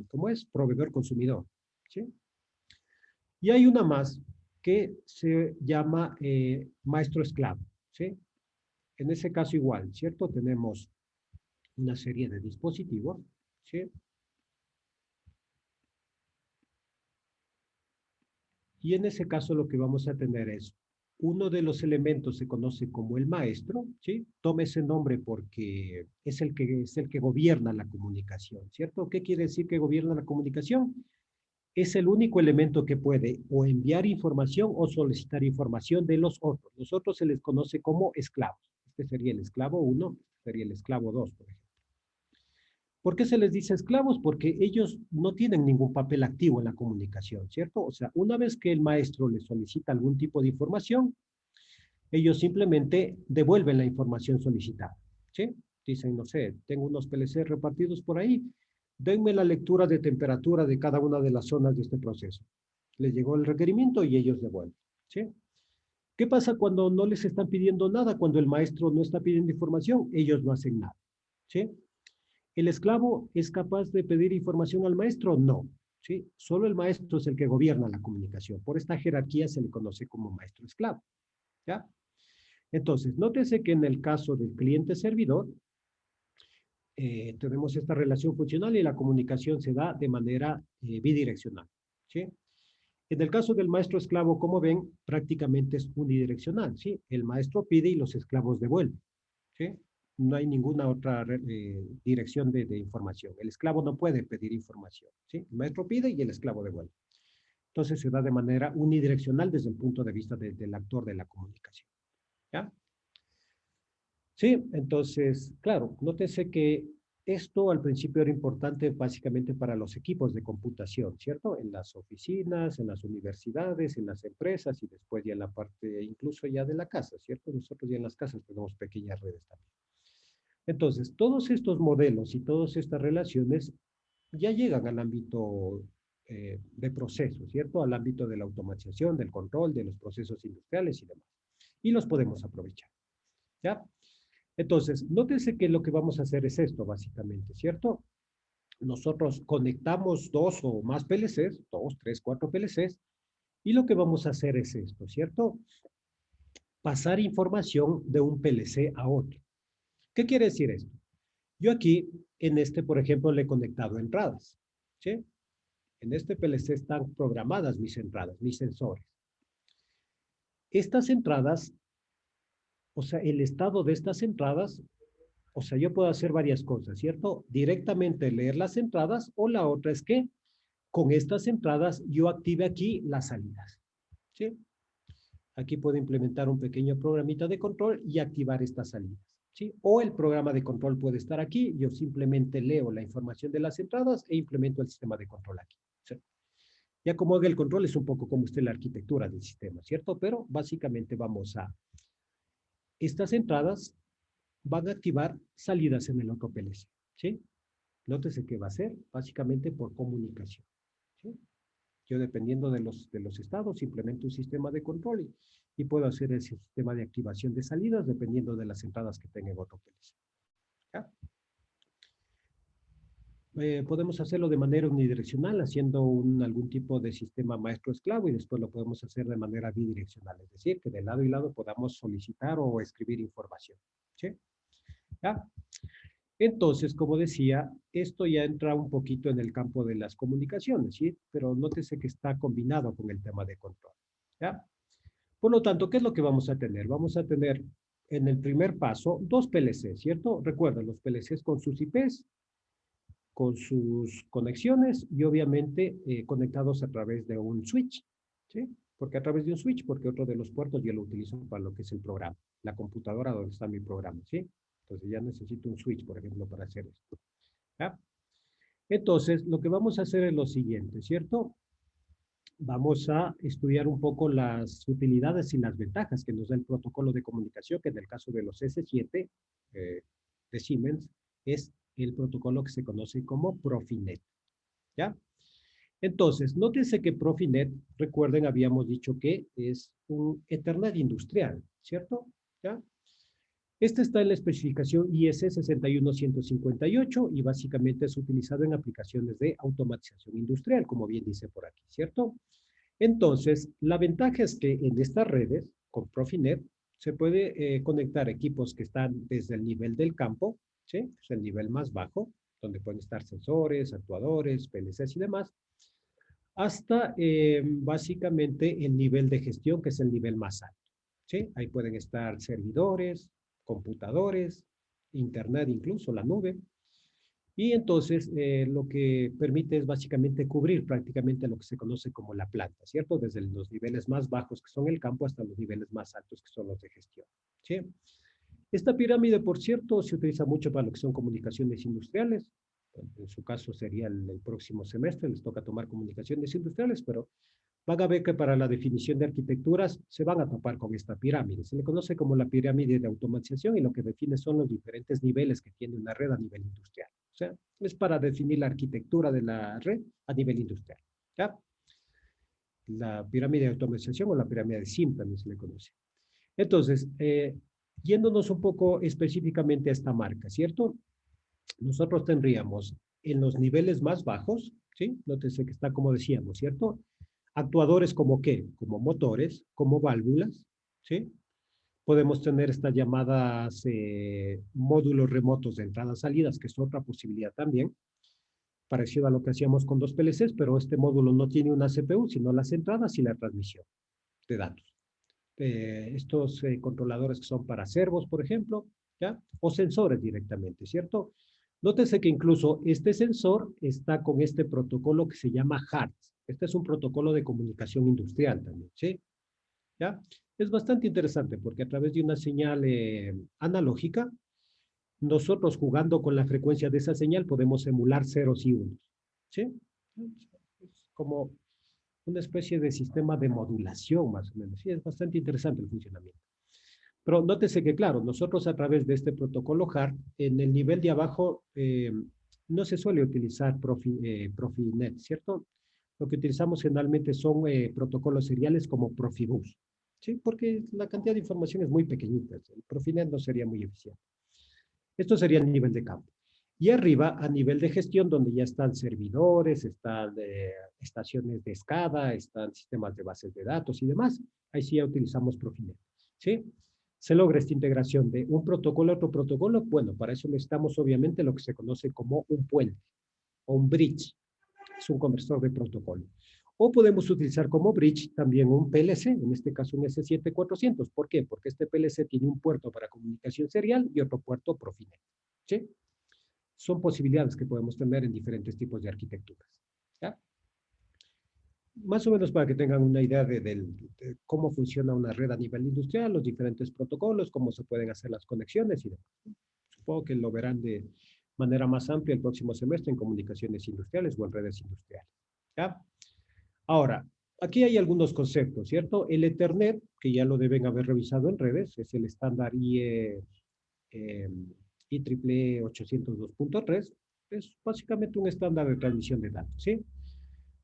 Speaker 1: ¿cómo es? Proveedor-consumidor, ¿sí? Y hay una más que se llama maestro-esclavo, ¿sí? En ese caso igual, ¿cierto? Tenemos una serie de dispositivos, ¿sí? Y en ese caso lo que vamos a tener es uno de los elementos se conoce como el maestro, ¿sí? Tome ese nombre porque es el que gobierna la comunicación, ¿cierto? ¿Qué quiere decir que gobierna la comunicación? Es el único elemento que puede o enviar información o solicitar información de los otros. Los otros se les conoce como esclavos. Este sería el esclavo 1, sería el esclavo 2, por ejemplo. ¿Por qué se les dice esclavos? Porque ellos no tienen ningún papel activo en la comunicación, ¿cierto? O sea, una vez que el maestro les solicita algún tipo de información, ellos simplemente devuelven la información solicitada, ¿sí? Dicen, no sé, tengo unos PLC repartidos por ahí, denme la lectura de temperatura de cada una de las zonas de este proceso. Les llegó el requerimiento y ellos devuelven, ¿sí? ¿Qué pasa cuando no les están pidiendo nada? Cuando el maestro no está pidiendo información, ellos no hacen nada, ¿sí? ¿El esclavo es capaz de pedir información al maestro? No, ¿sí? Solo el maestro es el que gobierna la comunicación. Por esta jerarquía se le conoce como maestro-esclavo, ¿ya? Entonces, nótese que en el caso del cliente-servidor, tenemos esta relación funcional y la comunicación se da de manera bidireccional, ¿sí? En el caso del maestro-esclavo, como ven, prácticamente es unidireccional, ¿sí? El maestro pide y los esclavos devuelven, ¿sí? No hay ninguna otra dirección de información. El esclavo no puede pedir información, ¿sí? El maestro pide y el esclavo devuelve. Entonces se da de manera unidireccional desde el punto de vista del actor de la comunicación, ¿ya? Sí, entonces, claro, nótese que Esto al principio era importante básicamente para los equipos de computación, ¿cierto? En las oficinas, en las universidades, en las empresas y después ya en la parte incluso ya de la casa, ¿cierto? Nosotros ya en las casas tenemos pequeñas redes también. Entonces, todos estos modelos y todas estas relaciones ya llegan al ámbito de procesos, ¿cierto? Al ámbito de la automatización, del control, de los procesos industriales y demás. Y los podemos aprovechar, ¿ya? Entonces, nótese que lo que vamos a hacer es esto, básicamente, ¿cierto? Nosotros conectamos 2 o más PLCs, 2, 3, 4 PLCs, y lo que vamos a hacer es esto, ¿cierto? Pasar información de un PLC a otro. ¿Qué quiere decir esto? Yo aquí, en este, por ejemplo, le he conectado entradas, ¿sí? En este PLC están programadas mis entradas, mis sensores. Estas entradas, o sea, el estado de estas entradas, o sea, yo puedo hacer varias cosas, ¿cierto? Directamente leer las entradas o la otra es que con estas entradas yo active aquí las salidas, ¿sí? Aquí puedo implementar un pequeño programita de control y activar estas salidas, ¿sí? O el programa de control puede estar aquí, yo simplemente leo la información de las entradas e implemento el sistema de control aquí, ¿sí? Ya como haga el control es un poco como esté la arquitectura del sistema, ¿cierto? Pero básicamente vamos a... Estas entradas van a activar salidas en el otro PLC, ¿sí? Nótese que va a ser básicamente por comunicación, ¿sí? Yo dependiendo de los estados implemento un sistema de control y puedo hacer ese sistema de activación de salidas dependiendo de las entradas que tenga en otro PLC, ¿ya? Podemos hacerlo de manera unidireccional haciendo algún tipo de sistema maestro-esclavo y después lo podemos hacer de manera bidireccional, es decir, que de lado y lado podamos solicitar o escribir información, ¿sí? ¿Ya? Entonces, como decía, esto ya entra un poquito en el campo de las comunicaciones, ¿sí? Pero nótese que está combinado con el tema de control, ¿ya? Por lo tanto, ¿qué es lo que vamos a tener? Vamos a tener en el primer paso 2 PLCs, ¿cierto? Recuerden, los PLCs con sus IPs, con sus conexiones y obviamente conectados a través de un switch, ¿sí? ¿Por qué a través de un switch? Porque otro de los puertos yo lo utilizo para lo que es el programa, la computadora donde está mi programa, ¿sí? Entonces ya necesito un switch, por ejemplo, para hacer esto, ¿ya? Entonces, lo que vamos a hacer es lo siguiente, ¿cierto? Vamos a estudiar un poco las utilidades y las ventajas que nos da el protocolo de comunicación, que en el caso de los S7 de Siemens es el protocolo que se conoce como Profinet, ¿ya? Entonces, nótense que Profinet, recuerden, habíamos dicho que es un Ethernet industrial, ¿cierto? ¿Ya? Este está en la especificación IS 61158 y básicamente es utilizado en aplicaciones de automatización industrial, como bien dice por aquí, ¿cierto? Entonces, la ventaja es que en estas redes, con Profinet, se puede conectar equipos que están desde el nivel del campo, ¿sí? Es el nivel más bajo, donde pueden estar sensores, actuadores, PLCs y demás, hasta básicamente el nivel de gestión, que es el nivel más alto, ¿sí? Ahí pueden estar servidores, computadores, internet incluso, la nube. Y entonces lo que permite es básicamente cubrir prácticamente lo que se conoce como la planta, ¿cierto? Desde los niveles más bajos que son el campo hasta los niveles más altos que son los de gestión, ¿sí? Esta pirámide, por cierto, se utiliza mucho para lo que son comunicaciones industriales. En su caso sería el próximo semestre, les toca tomar comunicaciones industriales, pero van a ver que para la definición de arquitecturas se van a topar con esta pirámide. Se le conoce como la pirámide de automatización y lo que define son los diferentes niveles que tiene una red a nivel industrial. O sea, es para definir la arquitectura de la red a nivel industrial, ¿ya? La pirámide de automatización o la pirámide de SIM también se le conoce. Entonces, yéndonos un poco específicamente a esta marca, ¿cierto? Nosotros tendríamos en los niveles más bajos, ¿sí? Nótese que está como decíamos, ¿cierto? Actuadores como ¿qué? Como motores, como válvulas, ¿sí? Podemos tener estas llamadas módulos remotos de entradas-salidas, que es otra posibilidad también, parecido a lo que hacíamos con 2 PLCs, pero este módulo no tiene una CPU, sino las entradas y la transmisión de datos. Estos controladores que son para servos, por ejemplo, ¿ya? O sensores directamente, ¿cierto? Nótese que incluso este sensor está con este protocolo que se llama HARTS. Este es un protocolo de comunicación industrial también, ¿sí? ¿Ya? Es bastante interesante porque a través de una señal analógica nosotros jugando con la frecuencia de esa señal podemos emular ceros y unos. ¿Sí? Es como una especie de sistema de modulación, más o menos. Sí, es bastante interesante el funcionamiento. Pero nótese que, claro, nosotros a través de este protocolo HART, en el nivel de abajo no se suele utilizar Profinet, ¿cierto? Lo que utilizamos generalmente son protocolos seriales como Profibus, ¿sí? Porque la cantidad de información es muy pequeñita. El Profinet no sería muy eficiente. Esto sería el nivel de campo. Y arriba, a nivel de gestión, donde ya están servidores, están estaciones de SCADA, están sistemas de bases de datos y demás, ahí sí ya utilizamos Profinet, ¿sí? Se logra esta integración de un protocolo a otro protocolo. Bueno, para eso necesitamos obviamente lo que se conoce como un puente o un bridge. Es un conversor de protocolo. O podemos utilizar como bridge también un PLC, en este caso un S7400. ¿Por qué? Porque este PLC tiene un puerto para comunicación serial y otro puerto Profinet, ¿sí? Son posibilidades que podemos tener en diferentes tipos de arquitecturas, ¿ya? Más o menos para que tengan una idea de cómo funciona una red a nivel industrial, los diferentes protocolos, cómo se pueden hacer las conexiones y demás. Supongo que lo verán de manera más amplia el próximo semestre en comunicaciones industriales o en redes industriales, ¿ya? Ahora, aquí hay algunos conceptos, ¿cierto? El Ethernet, que ya lo deben haber revisado en redes, es el estándar IEEE 802.3, es básicamente un estándar de transmisión de datos, ¿sí?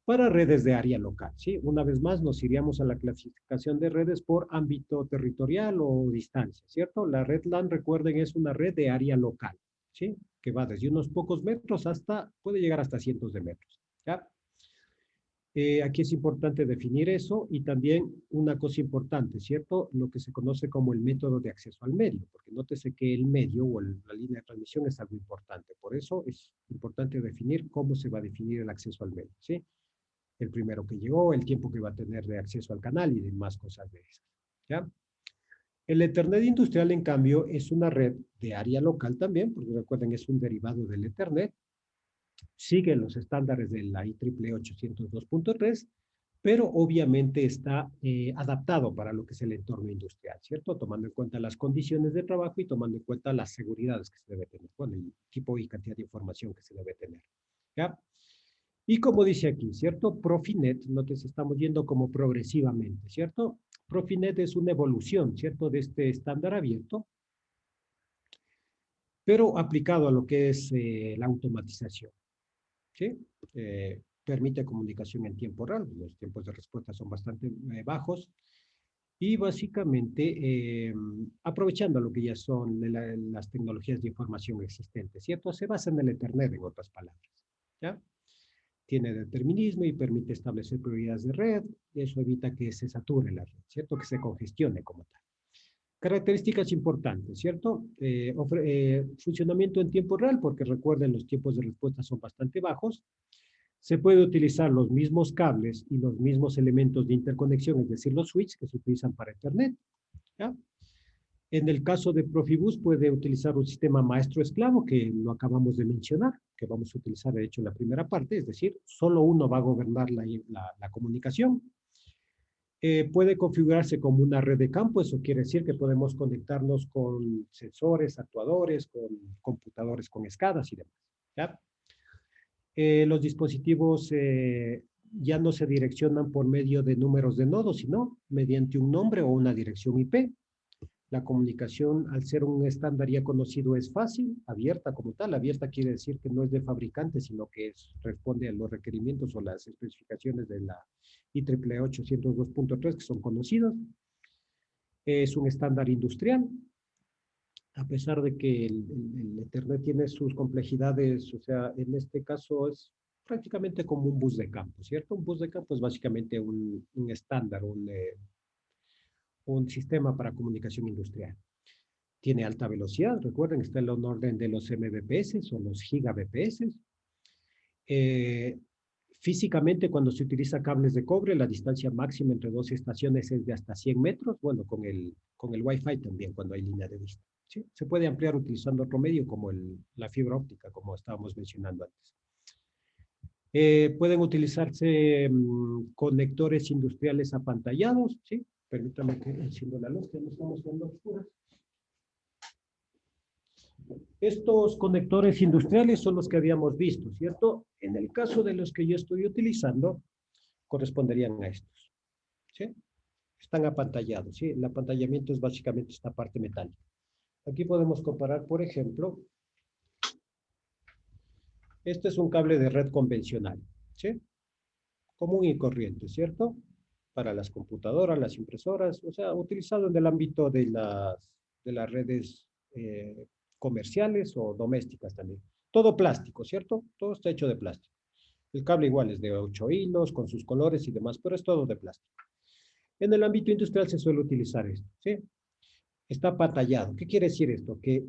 Speaker 1: Para redes de área local, ¿sí? Una vez más nos iríamos a la clasificación de redes por ámbito territorial o distancia, ¿cierto? La red LAN, recuerden, es una red de área local, ¿sí? Que va desde unos pocos metros hasta, puede llegar hasta cientos de metros, ¿ya? Aquí es importante definir eso y también una cosa importante, ¿cierto? Lo que se conoce como el método de acceso al medio, porque nótese que el medio o la línea de transmisión es algo importante. Por eso es importante definir cómo se va a definir el acceso al medio, ¿sí? El primero que llegó, el tiempo que va a tener de acceso al canal y demás cosas de esas, ¿ya? El Ethernet industrial, en cambio, es una red de área local también, porque recuerden, es un derivado del Ethernet, sigue los estándares de la IEEE 802.3, pero obviamente está adaptado para lo que es el entorno industrial, ¿cierto? Tomando en cuenta las condiciones de trabajo y tomando en cuenta las seguridades que se debe tener, bueno, el tipo y cantidad de información que se debe tener, ¿ya? Y como dice aquí, ¿cierto? Profinet, noten, estamos yendo como progresivamente, ¿cierto? Profinet es una evolución, ¿cierto? De este estándar abierto, pero aplicado a lo que es la automatización, ¿sí? Permite comunicación en tiempo real, los tiempos de respuesta son bastante bajos, y básicamente aprovechando lo que ya son las tecnologías de información existentes, ¿cierto? Se basa en el Ethernet, en otras palabras, ¿ya? Tiene determinismo y permite establecer prioridades de red, y eso evita que se sature la red, ¿cierto? Que se congestione como tal. Características importantes, ¿cierto? Funcionamiento en tiempo real, porque recuerden, los tiempos de respuesta son bastante bajos. Se puede utilizar los mismos cables y los mismos elementos de interconexión, es decir, los switches que se utilizan para Ethernet, ¿ya? En el caso de Profibus puede utilizar un sistema maestro-esclavo, que lo acabamos de mencionar, que vamos a utilizar de hecho en la primera parte, es decir, solo uno va a gobernar la comunicación. Puede configurarse como una red de campo, eso quiere decir que podemos conectarnos con sensores, actuadores, con computadores con escadas y demás, ¿ya? Los dispositivos ya no se direccionan por medio de números de nodos, sino mediante un nombre o una dirección IP. La comunicación, al ser un estándar ya conocido, es fácil, abierta como tal. Abierta quiere decir que no es de fabricante, sino que responde a los requerimientos o las especificaciones de la IEEE 802.3 que son conocidos. Es un estándar industrial, a pesar de que el Ethernet tiene sus complejidades. O sea, en este caso es prácticamente como un bus de campo, ¿cierto? Un bus de campo es básicamente un estándar, un sistema para comunicación industrial. Tiene alta velocidad, recuerden, está en el orden de los Mbps o los gigabps. Físicamente, cuando se utiliza cables de cobre, la distancia máxima entre dos estaciones es de hasta 100 metros, bueno, con el Wi-Fi también, cuando hay línea de vista, ¿sí? Se puede ampliar utilizando otro medio como la fibra óptica, como estábamos mencionando antes. Pueden utilizarse conectores industriales apantallados, ¿sí? Permítame que enciendo la luz, que no estamos viendo oscuras. Estos conectores industriales son los que habíamos visto, ¿cierto? En el caso de los que yo estoy utilizando, corresponderían a estos, ¿sí? Están apantallados, ¿sí? El apantallamiento es básicamente esta parte metálica. Aquí podemos comparar, por ejemplo, este es un cable de red convencional, ¿sí? Común y corriente, ¿cierto? Para las computadoras, las impresoras, o sea, utilizado en el ámbito de las redes comerciales o domésticas también. Todo plástico, ¿cierto? Todo está hecho de plástico. El cable igual es de 8 hilos, con sus colores y demás, pero es todo de plástico. En el ámbito industrial se suele utilizar esto, ¿sí? Está patallado. ¿Qué quiere decir esto? Que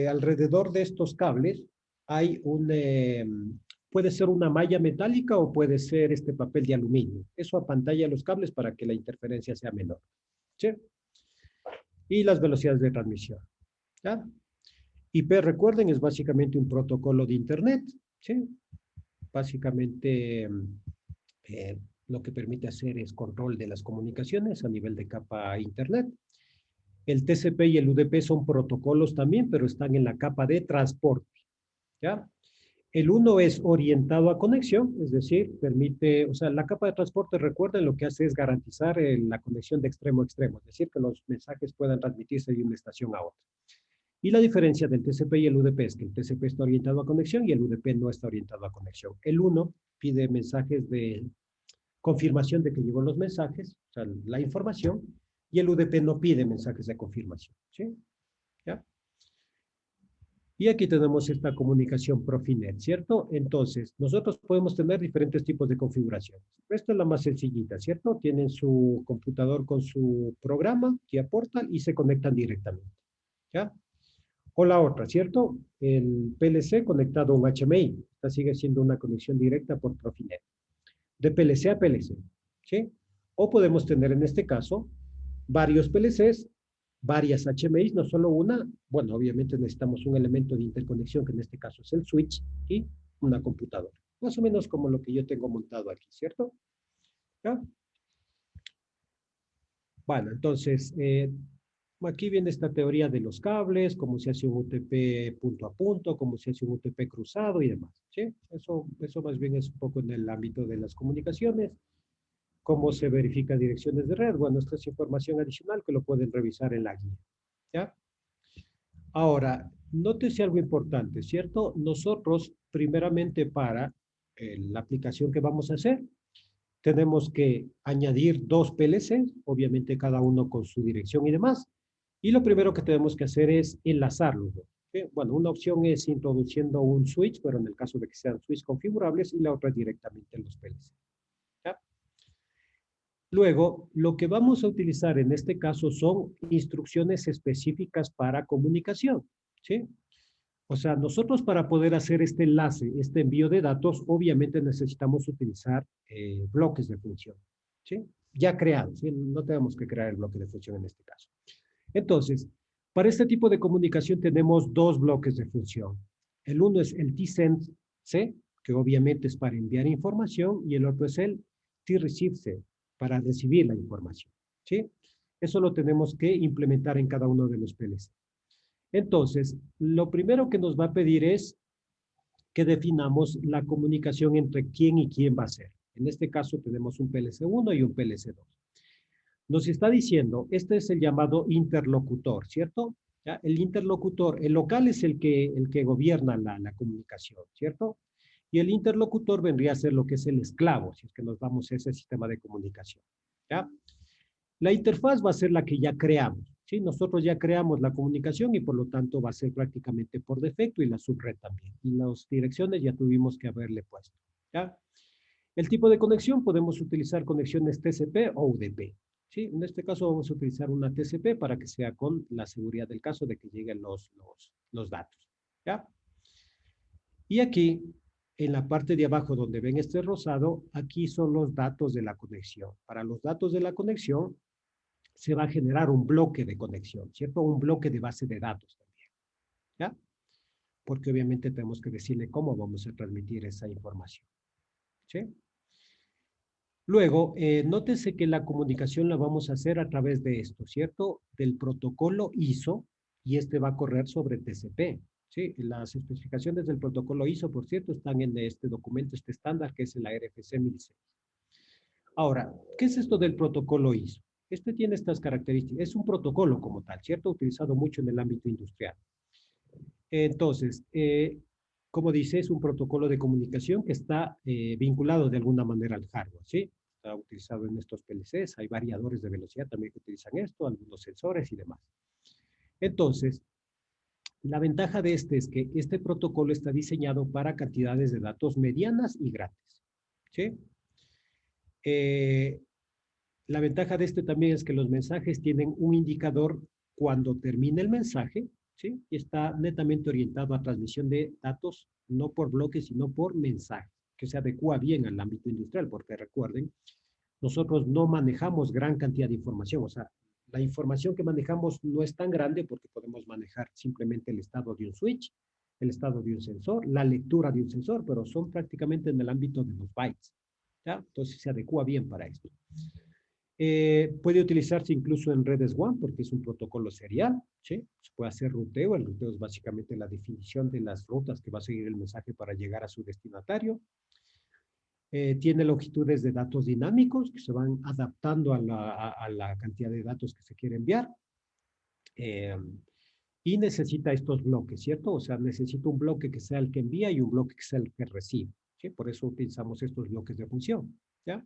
Speaker 1: alrededor de estos cables hay puede ser una malla metálica o puede ser este papel de aluminio. Eso apantalla los cables para que la interferencia sea menor, ¿sí? Y las velocidades de transmisión, ¿ya? IP, recuerden, es básicamente un protocolo de Internet, ¿sí? Básicamente, lo que permite hacer es control de las comunicaciones a nivel de capa Internet. El TCP y el UDP son protocolos también, pero están en la capa de transporte, ¿ya? El uno es orientado a conexión, es decir, permite, o sea, la capa de transporte, recuerden, lo que hace es garantizar la conexión de extremo a extremo, es decir, que los mensajes puedan transmitirse de una estación a otra. Y la diferencia del TCP y el UDP es que el TCP está orientado a conexión y el UDP no está orientado a conexión. El uno pide mensajes de confirmación de que llegó los mensajes, o sea, la información, y el UDP no pide mensajes de confirmación, ¿sí? ¿Ya? Y aquí tenemos esta comunicación Profinet, ¿cierto? Entonces, nosotros podemos tener diferentes tipos de configuraciones. Esta es la más sencillita, ¿cierto? Tienen su computador con su programa, que aportan y se conectan directamente, ¿ya? O la otra, ¿cierto? El PLC conectado a un HMI. Esta sigue siendo una conexión directa por Profinet. De PLC a PLC, ¿sí? O podemos tener en este caso varios PLCs, varias HMIs, no solo una. Bueno, obviamente necesitamos un elemento de interconexión, que en este caso es el switch, y una computadora. Más o menos como lo que yo tengo montado aquí, ¿cierto? ¿Ya? Bueno, entonces, aquí viene esta teoría de los cables, cómo se hace un UTP punto a punto, cómo se hace un UTP cruzado y demás, ¿sí? Eso más bien es un poco en el ámbito de las comunicaciones. Cómo se verifica direcciones de red. Bueno, esta es información adicional que lo pueden revisar en la guía, ¿ya? Ahora, nótese algo importante, ¿cierto? Nosotros, primeramente para la aplicación que vamos a hacer, tenemos que añadir dos PLCs, obviamente cada uno con su dirección y demás. Y lo primero que tenemos que hacer es enlazarlos, ¿sí? Bueno, una opción es introduciendo un switch, pero en el caso de que sean switch configurables, y la otra directamente en los PLCs, ¿ya? Luego, lo que vamos a utilizar en este caso son instrucciones específicas para comunicación, ¿sí? O sea, nosotros para poder hacer este enlace, este envío de datos, obviamente necesitamos utilizar bloques de función, ¿sí? Ya creados, ¿sí? No tenemos que crear el bloque de función en este caso. Entonces, para este tipo de comunicación tenemos dos bloques de función. El uno es el TSEND-C, que obviamente es para enviar información, y el otro es el TRECEIVE-C, para recibir la información, ¿sí? Eso lo tenemos que implementar en cada uno de los PLC. Entonces, lo primero que nos va a pedir es que definamos la comunicación entre quién y quién va a ser. En este caso tenemos un PLC1 y un PLC2. Nos está diciendo, este es el llamado interlocutor, ¿cierto? ¿Ya? El interlocutor, el local es el que gobierna la comunicación, ¿cierto? Y el interlocutor vendría a ser lo que es el esclavo, si es que nos vamos a ese sistema de comunicación, ¿ya? La interfaz va a ser la que ya creamos, ¿sí? Nosotros ya creamos la comunicación y por lo tanto va a ser prácticamente por defecto, y la subred también. Y las direcciones ya tuvimos que haberle puesto, ¿ya? El tipo de conexión, podemos utilizar conexiones TCP o UDP, ¿sí? En este caso vamos a utilizar una TCP para que sea con la seguridad del caso de que lleguen los datos, ¿ya? Y aquí, en la parte de abajo donde ven este rosado, aquí son los datos de la conexión. Para los datos de la conexión se va a generar un bloque de conexión, ¿cierto? Un bloque de base de datos también, ¿ya? Porque obviamente tenemos que decirle cómo vamos a transmitir esa información, ¿sí? Luego, nótese que la comunicación la vamos a hacer a través de esto, ¿cierto? Del protocolo ISO, y este va a correr sobre TCP. ¿Sí? Las especificaciones del protocolo ISO, por cierto, están en este documento, este estándar, que es el RFC 1006. Ahora, ¿qué es esto del protocolo ISO? Este tiene estas características. Es un protocolo como tal, ¿cierto? Utilizado mucho en el ámbito industrial. Entonces, como dice, es un protocolo de comunicación que está vinculado de alguna manera al hardware, ¿sí? Está utilizado en estos PLCs, hay variadores de velocidad también que utilizan esto, algunos sensores y demás. Entonces, la ventaja de este es que este protocolo está diseñado para cantidades de datos medianas y grandes, ¿sí? La ventaja de este también es que los mensajes tienen un indicador cuando termina el mensaje, ¿sí? Y está netamente orientado a transmisión de datos, no por bloques, sino por mensajes, que se adecua bien al ámbito industrial, porque recuerden, nosotros no manejamos gran cantidad de información, o sea, la información que manejamos no es tan grande porque podemos manejar simplemente el estado de un switch, el estado de un sensor, la lectura de un sensor, pero son prácticamente en el ámbito de los bytes, ¿ya? Entonces se adecua bien para esto. Puede utilizarse incluso en redes WAN porque es un protocolo serial, ¿sí? Se puede hacer ruteo. El ruteo es básicamente la definición de las rutas que va a seguir el mensaje para llegar a su destinatario. Tiene longitudes de datos dinámicos que se van adaptando a la cantidad de datos que se quiere enviar. Y necesita estos bloques, ¿cierto? O sea, necesita un bloque que sea el que envía y un bloque que sea el que recibe, ¿sí? Por eso utilizamos estos bloques de función, ¿ya?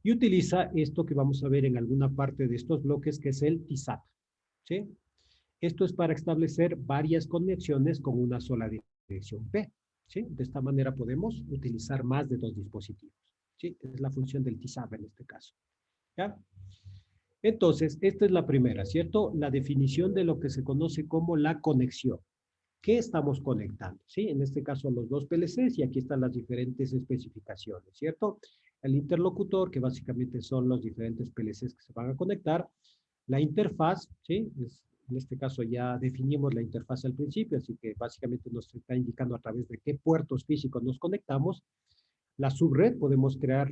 Speaker 1: Y utiliza esto que vamos a ver en alguna parte de estos bloques, que es el TSAP, ¿sí? Esto es para establecer varias conexiones con una sola dirección P, ¿sí? De esta manera podemos utilizar más de 2 dispositivos, ¿sí? Es la función del TSAP en este caso, ¿ya? Entonces, esta es la primera, ¿cierto? La definición de lo que se conoce como la conexión. ¿Qué estamos conectando? ¿Sí? En este caso los dos PLCs, y aquí están las diferentes especificaciones, ¿cierto? El interlocutor, que básicamente son los diferentes PLCs que se van a conectar. La interfaz, ¿sí? En este caso ya definimos la interfaz al principio, así que básicamente nos está indicando a través de qué puertos físicos nos conectamos. La subred, podemos crear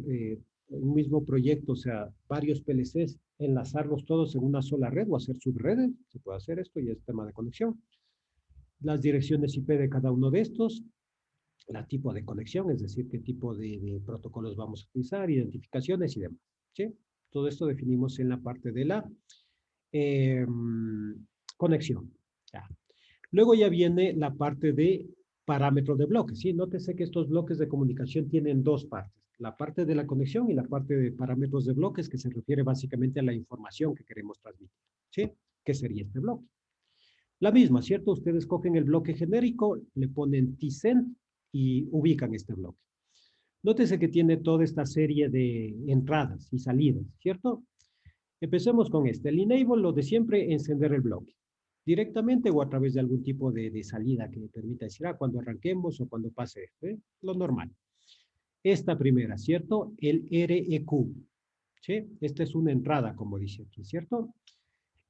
Speaker 1: un mismo proyecto, o sea, varios PLCs, enlazarlos todos en una sola red o hacer subredes. Se puede hacer esto y es tema de conexión. Las direcciones IP de cada uno de estos, el tipo de conexión, es decir, qué tipo de protocolos vamos a utilizar, identificaciones y demás, ¿sí? Todo esto definimos en la parte de la conexión. Ya. Luego ya viene la parte de parámetros de bloques, ¿sí? Nótese que estos bloques de comunicación tienen dos partes, la parte de la conexión y la parte de parámetros de bloques, que se refiere básicamente a la información que queremos transmitir, ¿sí? ¿Qué sería este bloque? La misma, ¿cierto? Ustedes cogen el bloque genérico, le ponen tsend y ubican este bloque. Nótese que tiene toda esta serie de entradas y salidas, ¿cierto? Empecemos con este. El enable, lo de siempre, encender el bloque. Directamente o a través de algún tipo de salida que me permita decir, cuando arranquemos o cuando pase esto, ¿eh? Lo normal. Esta primera, ¿cierto? El REQ, ¿sí? Esta es una entrada, como dice aquí, ¿cierto?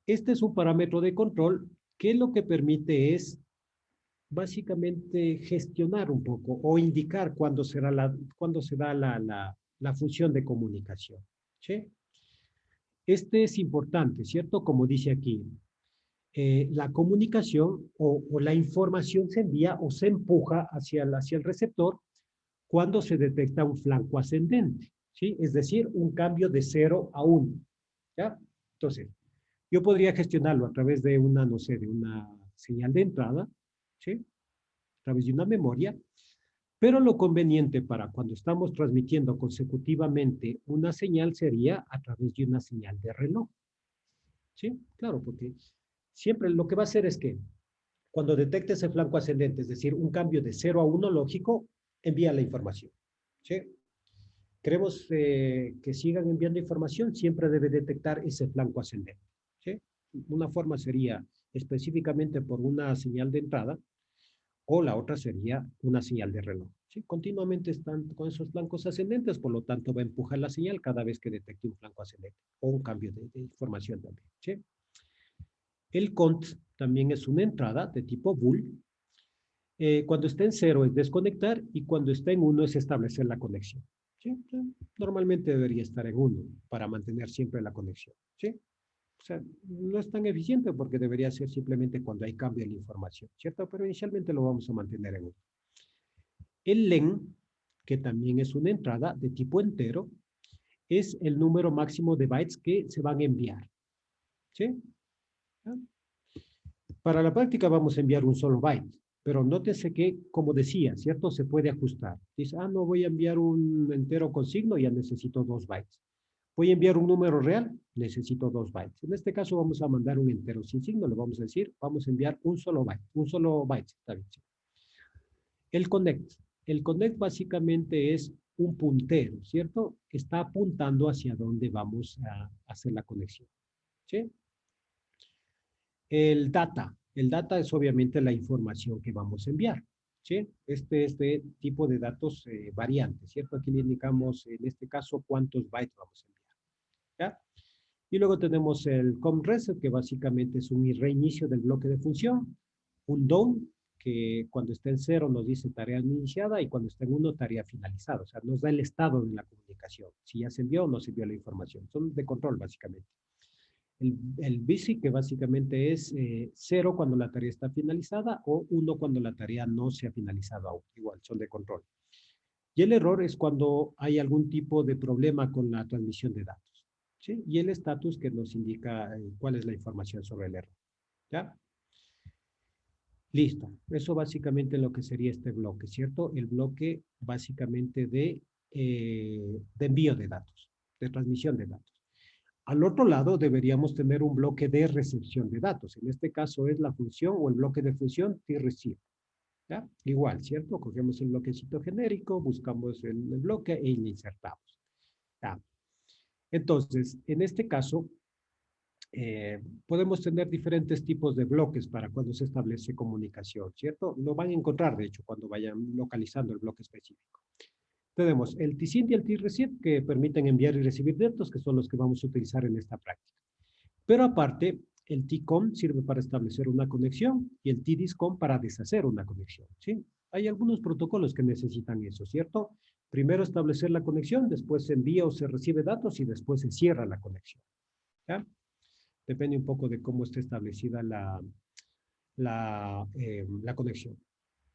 Speaker 1: Este es un parámetro de control que lo que permite es básicamente gestionar un poco o indicar cuándo se da la función de comunicación, ¿sí? Este es importante, ¿cierto? Como dice aquí, la comunicación o la información se envía o se empuja hacia el receptor cuando se detecta un flanco ascendente, ¿sí? Es decir, un cambio de 0 a 1, ¿ya? Entonces, yo podría gestionarlo a través de una, no sé, de una señal de entrada, ¿sí? A través de una memoria, pero lo conveniente para cuando estamos transmitiendo consecutivamente una señal sería a través de una señal de reloj, ¿sí? Claro, porque siempre lo que va a hacer es que cuando detecte ese flanco ascendente, es decir, un cambio de 0 a 1 lógico, envía la información, ¿sí? Queremos que sigan enviando información, siempre debe detectar ese flanco ascendente, ¿sí? Una forma sería específicamente por una señal de entrada, o la otra sería una señal de reloj, ¿sí? Continuamente están con esos flancos ascendentes, por lo tanto va a empujar la señal cada vez que detecte un flanco ascendente, o un cambio de información también, ¿sí? El cont también es una entrada de tipo bool. Cuando está en 0 es desconectar, y cuando está en 1 es establecer la conexión, ¿sí? Normalmente debería estar en 1 para mantener siempre la conexión, ¿sí? O sea, no es tan eficiente porque debería ser simplemente cuando hay cambio en la información, ¿cierto? Pero inicialmente lo vamos a mantener en 1. El len, que también es una entrada de tipo entero, es el número máximo de bytes que se van a enviar. ¿Sí? ¿Ah? Para la práctica vamos a enviar un solo byte, pero nótese que, como decía, ¿cierto? Se puede ajustar. Dice, no voy a enviar un entero con signo, ya necesito 2 bytes. Voy a enviar un número real, necesito 2 bytes. En este caso vamos a mandar un entero sin signo, le vamos a decir, vamos a enviar un solo byte, está bien. ¿Sí? El connect básicamente es un puntero, ¿cierto? Está apuntando hacia dónde vamos a hacer la conexión. ¿Sí? El data es obviamente la información que vamos a enviar. ¿Sí? Este es de tipo de datos variantes, ¿cierto? Aquí le indicamos, en este caso, cuántos bytes vamos a enviar. ¿Ya? Y luego tenemos el comReset, que básicamente es un reinicio del bloque de función. Un done, que cuando está en 0 nos dice tarea iniciada, y cuando está en 1, tarea finalizada. O sea, nos da el estado de la comunicación. Si ya se envió o no se envió la información. Son de control, básicamente. El busy, que básicamente es 0 cuando la tarea está finalizada, o 1 cuando la tarea no se ha finalizado aún. Igual, son de control. Y el error es cuando hay algún tipo de problema con la transmisión de datos. ¿Sí? Y el status, que nos indica cuál es la información sobre el error. ¿Ya? Listo. Eso básicamente lo que sería este bloque, ¿cierto? El bloque básicamente de envío de datos, de transmisión de datos. Al otro lado deberíamos tener un bloque de recepción de datos. En este caso es la función o el bloque de función tReceive. ¿Ya? Igual, ¿cierto? Cogemos el bloquecito genérico, buscamos el bloque e le insertamos. ¿Ya? Entonces, en este caso, podemos tener diferentes tipos de bloques para cuando se establece comunicación, ¿cierto? Lo van a encontrar, de hecho, cuando vayan localizando el bloque específico. Tenemos el tSync y el tReceive, que permiten enviar y recibir datos, que son los que vamos a utilizar en esta práctica. Pero aparte, el tcon sirve para establecer una conexión y el tdiscon para deshacer una conexión, ¿sí? Hay algunos protocolos que necesitan eso, ¿cierto? Primero establecer la conexión, después se envía o se recibe datos y después se cierra la conexión. ¿Ya? Depende un poco de cómo esté establecida la conexión.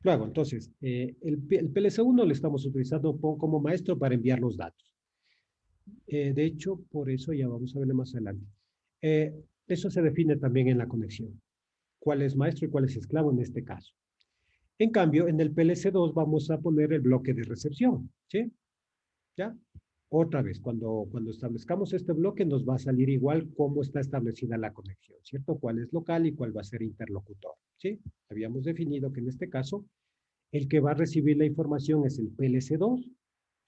Speaker 1: Luego, entonces, el PLC1 lo estamos utilizando como maestro para enviar los datos. De hecho, por eso ya vamos a verlo más adelante. Eso se define también en la conexión. ¿Cuál es maestro y cuál es esclavo en este caso? En cambio, en el PLC2 vamos a poner el bloque de recepción, ¿sí? ¿Ya? Otra vez, cuando establezcamos este bloque nos va a salir igual cómo está establecida la conexión, ¿cierto? Cuál es local y cuál va a ser interlocutor, ¿sí? Habíamos definido que en este caso el que va a recibir la información es el PLC2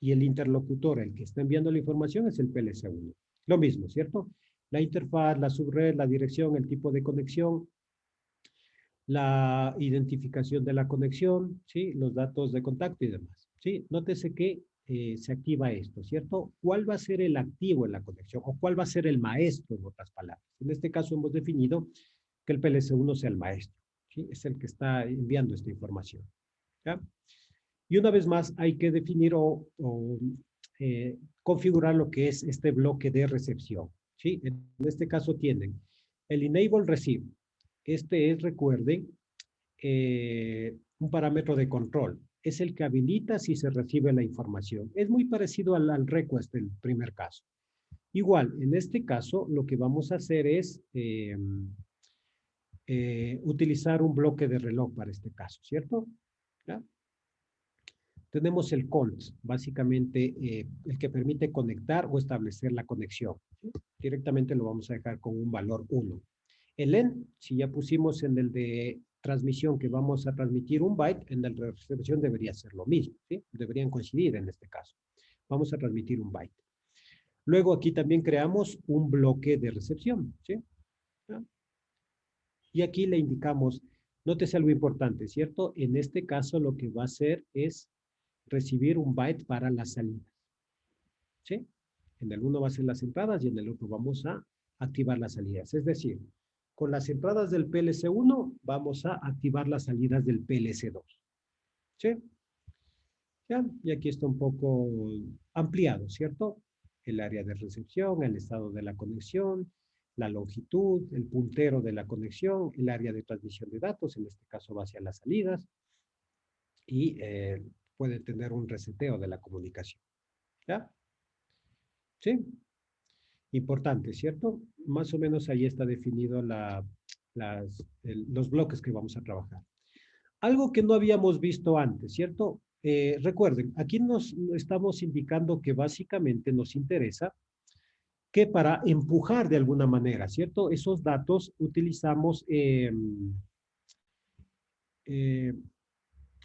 Speaker 1: y el interlocutor, el que está enviando la información, es el PLC1. Lo mismo, ¿cierto? La interfaz, la subred, la dirección, el tipo de conexión, la identificación de la conexión, ¿sí? Los datos de contacto y demás, ¿sí? Nótese que se activa esto, ¿cierto? ¿Cuál va a ser el activo en la conexión? ¿O cuál va a ser el maestro, en otras palabras? En este caso hemos definido que el PLC1 sea el maestro, ¿sí? Es el que está enviando esta información, ¿ya? Y una vez más hay que definir o configurar lo que es este bloque de recepción, ¿sí? En este caso tienen el enable receive. Este es, recuerden, un parámetro de control. Es el que habilita si se recibe la información. Es muy parecido al request del primer caso. Igual, en este caso, lo que vamos a hacer es utilizar un bloque de reloj para este caso, ¿cierto? ¿Ya? Tenemos el cont, básicamente el que permite conectar o establecer la conexión, ¿sí? Directamente lo vamos a dejar con un valor 1. El end, si ya pusimos en el de transmisión que vamos a transmitir un byte, en el de recepción debería ser lo mismo, ¿sí? Deberían coincidir en este caso. Vamos a transmitir un byte. Luego aquí también creamos un bloque de recepción, ¿sí? ¿Ya? Y aquí le indicamos, nótese algo importante, ¿cierto? En este caso lo que va a hacer es recibir un byte para las salidas, ¿sí? En el uno va a ser las entradas y en el otro vamos a activar las salidas. Es decir, con las entradas del PLC1 vamos a activar las salidas del PLC2, ¿sí? ¿Ya? Y aquí está un poco ampliado, ¿cierto? El área de recepción, el estado de la conexión, la longitud, el puntero de la conexión, el área de transmisión de datos, en este caso va hacia las salidas, y puede tener un reseteo de la comunicación. ¿Ya? ¿Sí? Importante, ¿cierto? Más o menos ahí está definido los bloques que vamos a trabajar. Algo que no habíamos visto antes, ¿cierto? Recuerden, aquí nos estamos indicando que básicamente nos interesa que para empujar de alguna manera, ¿cierto? Esos datos utilizamos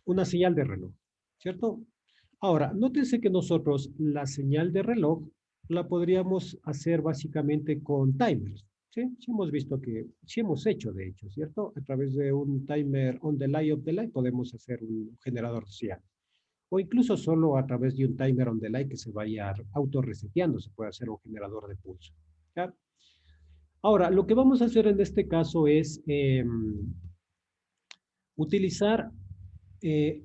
Speaker 1: una señal de reloj, ¿cierto? Ahora, nótense que nosotros la señal de reloj la podríamos hacer básicamente con timers, ¿sí? Sí hemos visto que, sí hemos hecho de hecho, ¿cierto? A través de un timer on the line of the line podemos hacer un generador de señal. O incluso solo a través de un timer on the line que se vaya autorreseteando, se puede hacer un generador de pulso. ¿Ya? Ahora, lo que vamos a hacer en este caso es utilizar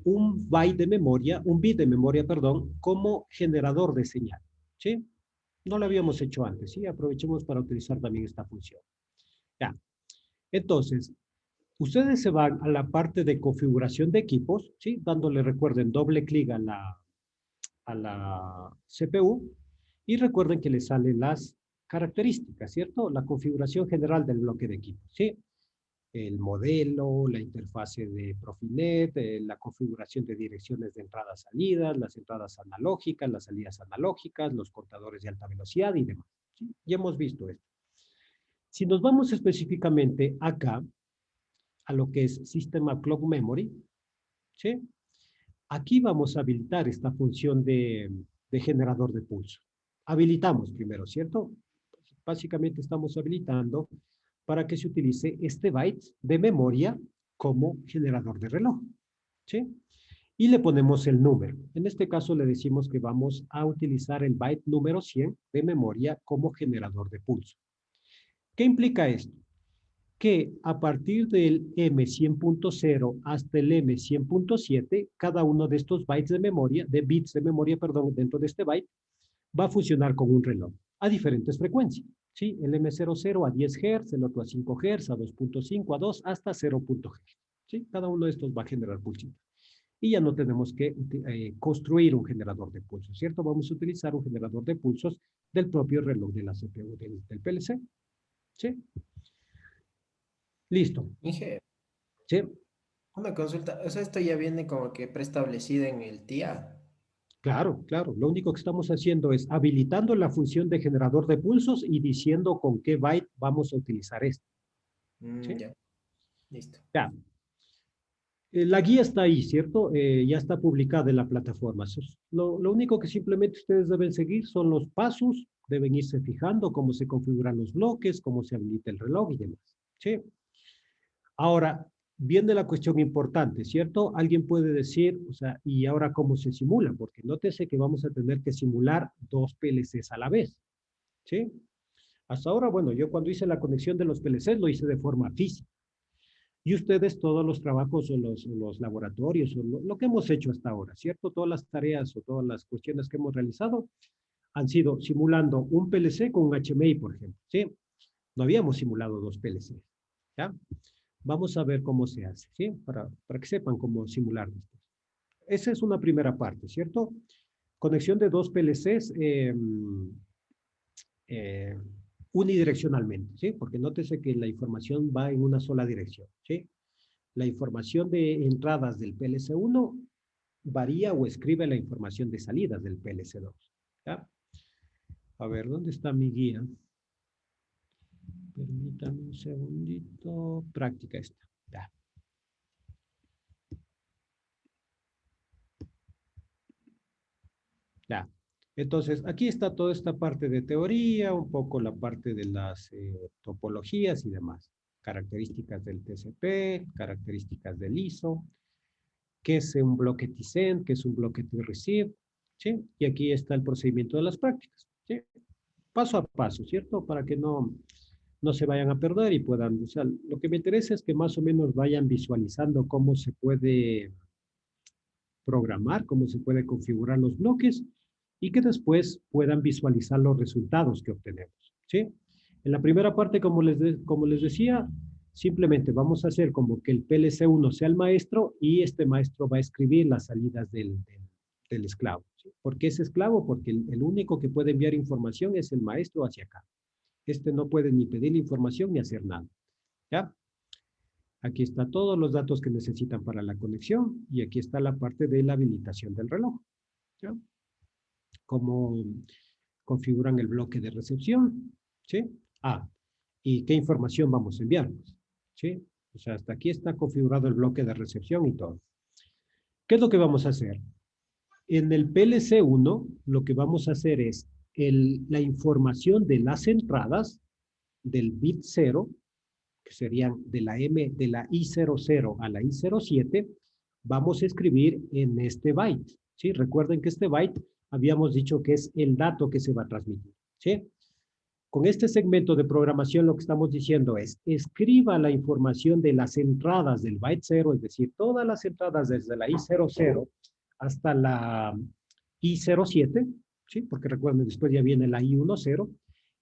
Speaker 1: un bit de memoria, perdón, como generador de señal. ¿Sí? No lo habíamos hecho antes, ¿sí? Aprovechemos para utilizar también esta función. Ya. Entonces, ustedes se van a la parte de configuración de equipos, ¿sí? Dándole, recuerden, doble clic a la CPU y recuerden que les salen las características, ¿cierto? La configuración general del bloque de equipos, ¿sí? El modelo, la interfase de Profinet, la configuración de direcciones de entradas-salidas, las entradas analógicas, las salidas analógicas, los contadores de alta velocidad y demás. ¿Sí? Ya hemos visto esto. Si nos vamos específicamente acá, a lo que es System Clock Memory, ¿sí? Aquí vamos a habilitar esta función de generador de pulso. Habilitamos primero, ¿cierto? Básicamente estamos habilitando para que se utilice este byte de memoria como generador de reloj, ¿sí? Y le ponemos el número. En este caso le decimos que vamos a utilizar el byte número 100 de memoria como generador de pulso. ¿Qué implica esto? Que a partir del M100.0 hasta el M100.7, cada uno de estos bits de memoria, perdón, dentro de este byte, va a funcionar con un reloj a diferentes frecuencias. ¿Sí? El M00 a 10 Hz, el otro a 5 Hz, a 2.5, a 2, hasta 0. Hz. ¿Sí? Cada uno de estos va a generar pulsitos. Y ya no tenemos que construir un generador de pulsos, ¿cierto? Vamos a utilizar un generador de pulsos del propio reloj de la CPU del PLC. ¿Sí? Listo.
Speaker 2: Inge,
Speaker 1: ¿Sí?
Speaker 2: una consulta. O sea, esto ya viene como que preestablecido en el TIA.
Speaker 1: Claro, claro. Lo único que estamos haciendo es habilitando la función de generador de pulsos y diciendo con qué byte vamos a utilizar esto. ¿Sí?
Speaker 2: Ya. Listo.
Speaker 1: Ya. La guía está ahí, ¿cierto? Ya está publicada en la plataforma. Lo único que simplemente ustedes deben seguir son los pasos, deben irse fijando cómo se configuran los bloques, cómo se habilita el reloj y demás. ¿Sí? Ahora, viene la cuestión importante, ¿cierto? Alguien puede decir, o sea, ¿y ahora cómo se simula? Porque nótese que vamos a tener que simular 2 PLCs a la vez, ¿sí? Hasta ahora, bueno, yo cuando hice la conexión de los PLCs lo hice de forma física. Y ustedes todos los trabajos o los laboratorios o lo que hemos hecho hasta ahora, ¿cierto? Todas las tareas o todas las cuestiones que hemos realizado han sido simulando un PLC con un HMI, por ejemplo, ¿sí? No habíamos simulado 2 PLCs, ¿ya? Vamos a ver cómo se hace, ¿sí? Para que sepan cómo simular esto. Esa es una primera parte, ¿cierto? Conexión de 2 PLCs unidireccionalmente, ¿sí? Porque nótese que la información va en una sola dirección, ¿sí? La información de entradas del PLC1 varía o escribe la información de salidas del PLC2, ¿ya? A ver, ¿dónde está mi guía? Permítame un segundito. Práctica esta. Ya. Ya. Entonces, aquí está toda esta parte de teoría, un poco la parte de las topologías y demás. Características del TCP, características del ISO, qué es un bloque TSEND, qué es un bloque TRECEIVE, ¿sí? Y aquí está el procedimiento de las prácticas, ¿sí? Paso a paso, ¿cierto? Para que no se vayan a perder y puedan, o sea, lo que me interesa es que más o menos vayan visualizando cómo se puede programar, cómo se puede configurar los bloques y que después puedan visualizar los resultados que obtenemos, ¿sí? En la primera parte, como les decía, simplemente vamos a hacer como que el PLC1 sea el maestro y este maestro va a escribir las salidas del esclavo. ¿Sí? ¿Por qué es esclavo? Porque el único que puede enviar información es el maestro hacia acá. Este no puede ni pedir información ni hacer nada. ¿Ya? Aquí está todos los datos que necesitan para la conexión y aquí está la parte de la habilitación del reloj. ¿Ya? Cómo configuran el bloque de recepción. ¿Sí? ¿Y qué información vamos a enviar? ¿Sí? O sea, hasta aquí está configurado el bloque de recepción y todo. ¿Qué es lo que vamos a hacer? En el PLC1, lo que vamos a hacer es la información de las entradas del bit 0, que serían de la I00 a la I07, vamos a escribir en este byte. ¿Sí? Recuerden que este byte habíamos dicho que es el dato que se va a transmitir. ¿Sí? Con este segmento de programación lo que estamos diciendo es, escriba la información de las entradas del byte 0, es decir, todas las entradas desde la I00 hasta la I07, ¿sí? Porque recuerden, después ya viene la I10,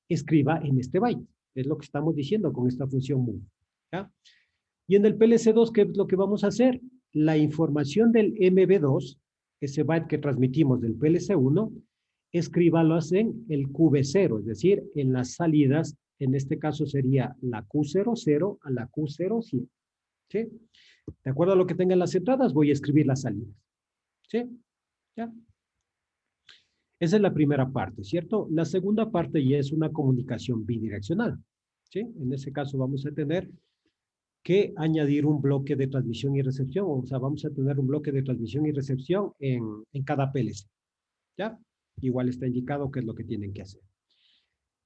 Speaker 1: escriba en este byte. Es lo que estamos diciendo con esta función move. ¿Ya? Y en el PLC2, ¿qué es lo que vamos a hacer? La información del MB2, ese byte que transmitimos del PLC1, escríbalos en el QB0, es decir, en las salidas, en este caso sería la Q00 a la Q07. ¿Sí? De acuerdo a lo que tengan las entradas, voy a escribir las salidas. ¿Sí? ¿Ya? Esa es la primera parte, ¿cierto? La segunda parte ya es una comunicación bidireccional. ¿Sí? En ese caso vamos a tener que añadir un bloque de transmisión y recepción, o sea, vamos a tener un bloque de transmisión y recepción en cada PLC. ¿Ya? Igual está indicado qué es lo que tienen que hacer.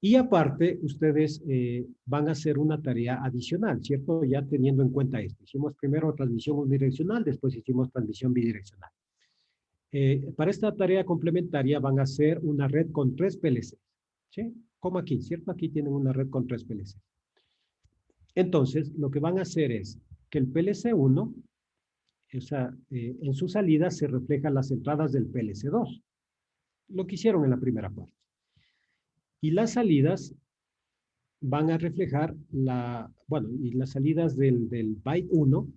Speaker 1: Y aparte, ustedes van a hacer una tarea adicional, ¿cierto? Ya teniendo en cuenta esto. Hicimos primero transmisión unidireccional, después hicimos transmisión bidireccional. Para esta tarea complementaria van a hacer una red con 3 PLC. ¿Sí? Como aquí, ¿cierto? Aquí tienen una red con 3 PLC. Entonces, lo que van a hacer es que el PLC1, o sea, en su salida se reflejan las entradas del PLC2. Lo que hicieron en la primera parte. Y las salidas van a reflejar y las salidas del byte 1,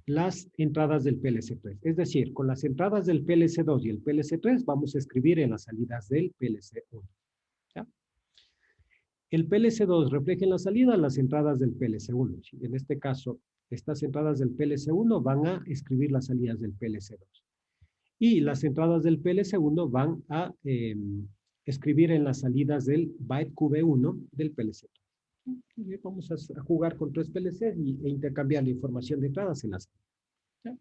Speaker 1: las entradas del PLC3. Es decir, con las entradas del PLC2 y el PLC3 vamos a escribir en las salidas del PLC1. ¿Ya? El PLC2 refleja en la salida las entradas del PLC1. ¿Sí? En este caso, estas entradas del PLC1 van a escribir las salidas del PLC2. Y las entradas del PLC1 van a escribir en las salidas del byte QB1 del PLC2. Vamos a jugar con 3 PLCs e intercambiar la información de entradas en las salidas.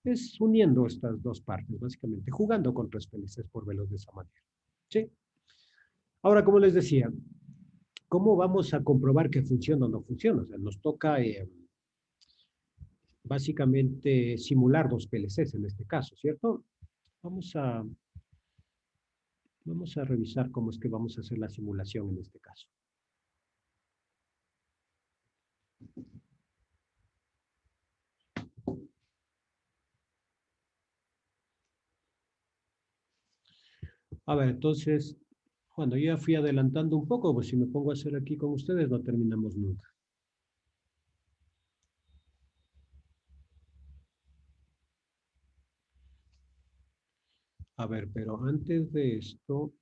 Speaker 1: Es uniendo estas dos partes, básicamente, jugando con 3 PLCs, por verlos de esa manera. ¿Sí? Ahora, como les decía, ¿cómo vamos a comprobar que funciona o no funciona? O sea, nos toca básicamente simular 2 PLCs en este caso, ¿cierto? Vamos a revisar cómo es que vamos a hacer la simulación en este caso. A ver, entonces, cuando yo ya fui adelantando un poco, pues si me pongo a hacer aquí con ustedes, no terminamos nunca. A ver, pero antes de esto...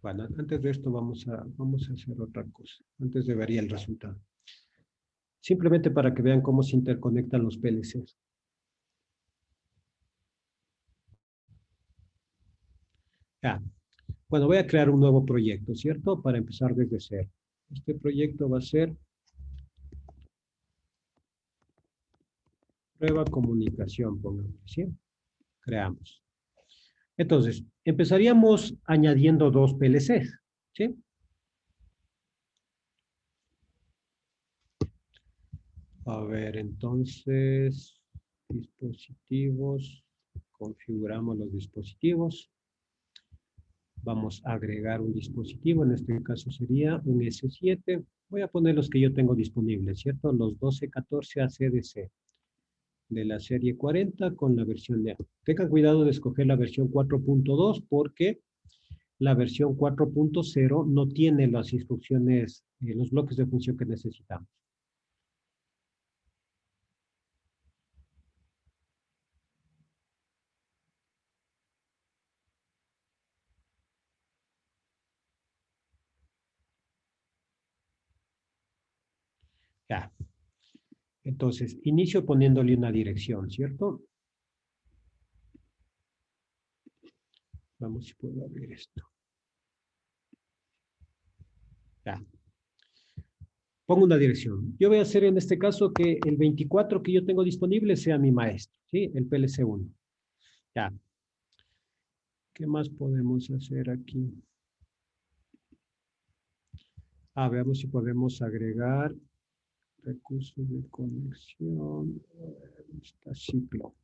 Speaker 1: Bueno, antes de esto vamos a hacer otra cosa. Antes de ver ya el resultado. Simplemente para que vean cómo se interconectan los PLCs. Bueno, voy a crear un nuevo proyecto, ¿cierto? Para empezar desde cero. Este proyecto va a ser prueba comunicación, pongamos, ¿sí? Creamos. Entonces, empezaríamos añadiendo 2 PLCs, ¿sí? A ver, entonces, dispositivos, configuramos los dispositivos. Vamos a agregar un dispositivo, en este caso sería un S7. Voy a poner los que yo tengo disponibles, ¿cierto? Los 1214 ACDC. de la serie 40 con la versión de A. Tengan cuidado de escoger la versión 4.2 porque la versión 4.0 no tiene las instrucciones, los bloques de función que necesitamos. Ya. Entonces, inicio poniéndole una dirección, ¿cierto? Vamos si puedo abrir esto. Ya. Pongo una dirección. Yo voy a hacer en este caso que el 24 que yo tengo disponible sea mi maestro, ¿sí? El PLC1. Ya. ¿Qué más podemos hacer aquí? Veamos si podemos agregar recursos de conexión. Está ciclo.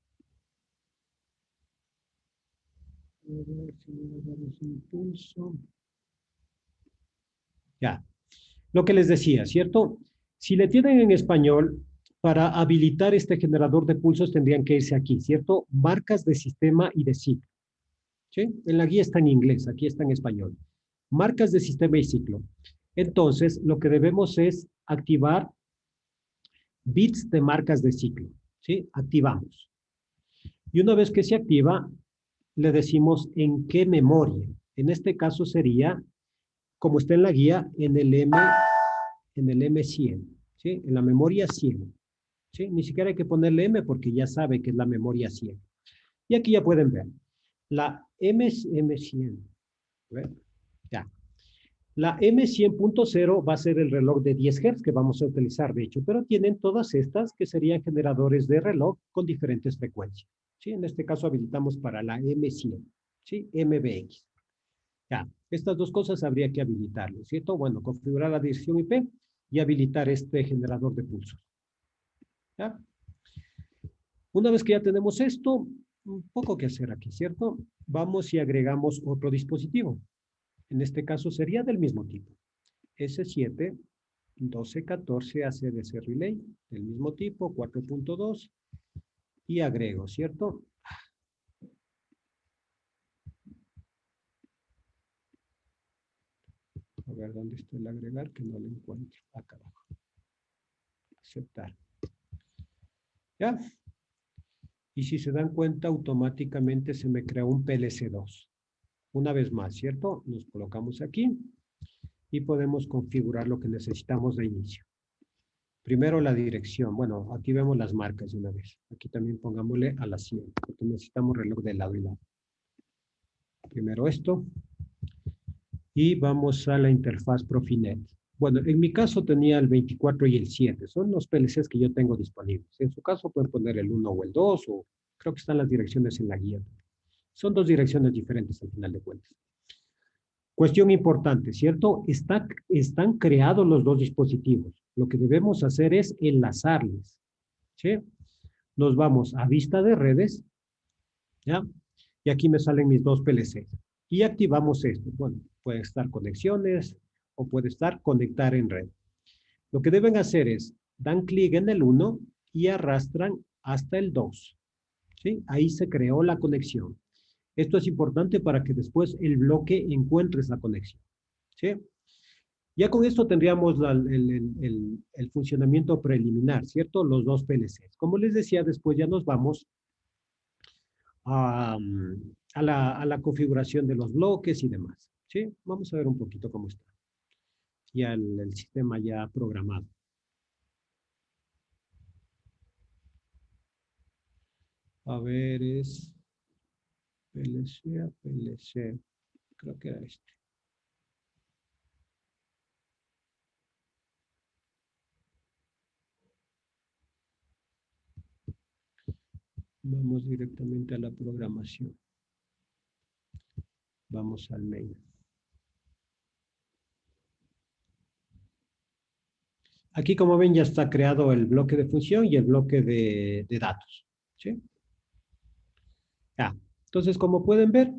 Speaker 1: A ver si le damos impulso. Ya. Lo que les decía, ¿cierto? Si le tienen en español, para habilitar este generador de pulsos tendrían que irse aquí, ¿cierto? Marcas de sistema y de ciclo. ¿Sí? En la guía está en inglés, aquí está en español. Marcas de sistema y ciclo. Entonces, lo que debemos es activar bits de marcas de ciclo. ¿Sí? Activamos. Y una vez que se activa, le decimos en qué memoria. En este caso sería, como está en la guía, en el M100. ¿Sí? En la memoria 100. ¿Sí? Ni siquiera hay que ponerle M porque ya sabe que es la memoria 100. Y aquí ya pueden ver. La M100. Ya. La M100.0 va a ser el reloj de 10 Hz que vamos a utilizar, de hecho, pero tienen todas estas que serían generadores de reloj con diferentes frecuencias. ¿Sí? En este caso habilitamos para la M100, ¿sí? MBX. Ya, estas dos cosas habría que habilitarlo, ¿cierto? Bueno, configurar la dirección IP y habilitar este generador de pulsos. ¿Ya? Una vez que ya tenemos esto, un poco que hacer aquí, ¿cierto? Vamos y agregamos otro dispositivo. En este caso sería del mismo tipo. S7 1214 ACDC Relay, del mismo tipo, 4.2, y agrego, ¿cierto? A ver, ¿dónde está el agregar? Que no lo encuentro. Acá abajo. Aceptar. ¿Ya? Y si se dan cuenta, automáticamente se me crea un PLC2. Una vez más, ¿cierto? Nos colocamos aquí y podemos configurar lo que necesitamos de inicio. Primero la dirección. Bueno, aquí vemos las marcas de una vez. Aquí también pongámosle a la 100, porque necesitamos reloj de lado y lado. Primero esto. Y vamos a la interfaz Profinet. Bueno, en mi caso tenía el 24 y el 7. Son los PLCs que yo tengo disponibles. En su caso pueden poner el 1 o el 2, o creo que están las direcciones en la guía. Son dos direcciones diferentes al final de cuentas. Cuestión importante, ¿cierto? Están creados los dos dispositivos. Lo que debemos hacer es enlazarles. ¿Sí? Nos vamos a vista de redes. ¿Ya? Y aquí me salen mis dos PLCs. Y activamos esto. Bueno, pueden estar conexiones o puede estar conectar en red. Lo que deben hacer es, dan clic en el 1 y arrastran hasta el 2. ¿Sí? Ahí se creó la conexión. Esto es importante para que después el bloque encuentre esa conexión. ¿Sí? Ya con esto tendríamos el funcionamiento preliminar, ¿cierto? Los dos PLCs. Como les decía, después ya nos vamos a la configuración de los bloques y demás. ¿Sí? Vamos a ver un poquito cómo está. Ya el sistema ya programado. A ver, es PLC a PLC. Creo que era este. Vamos directamente a la programación. Vamos al main. Aquí, como ven, ya está creado el bloque de función y el bloque de datos. ¿Sí? Entonces, como pueden ver,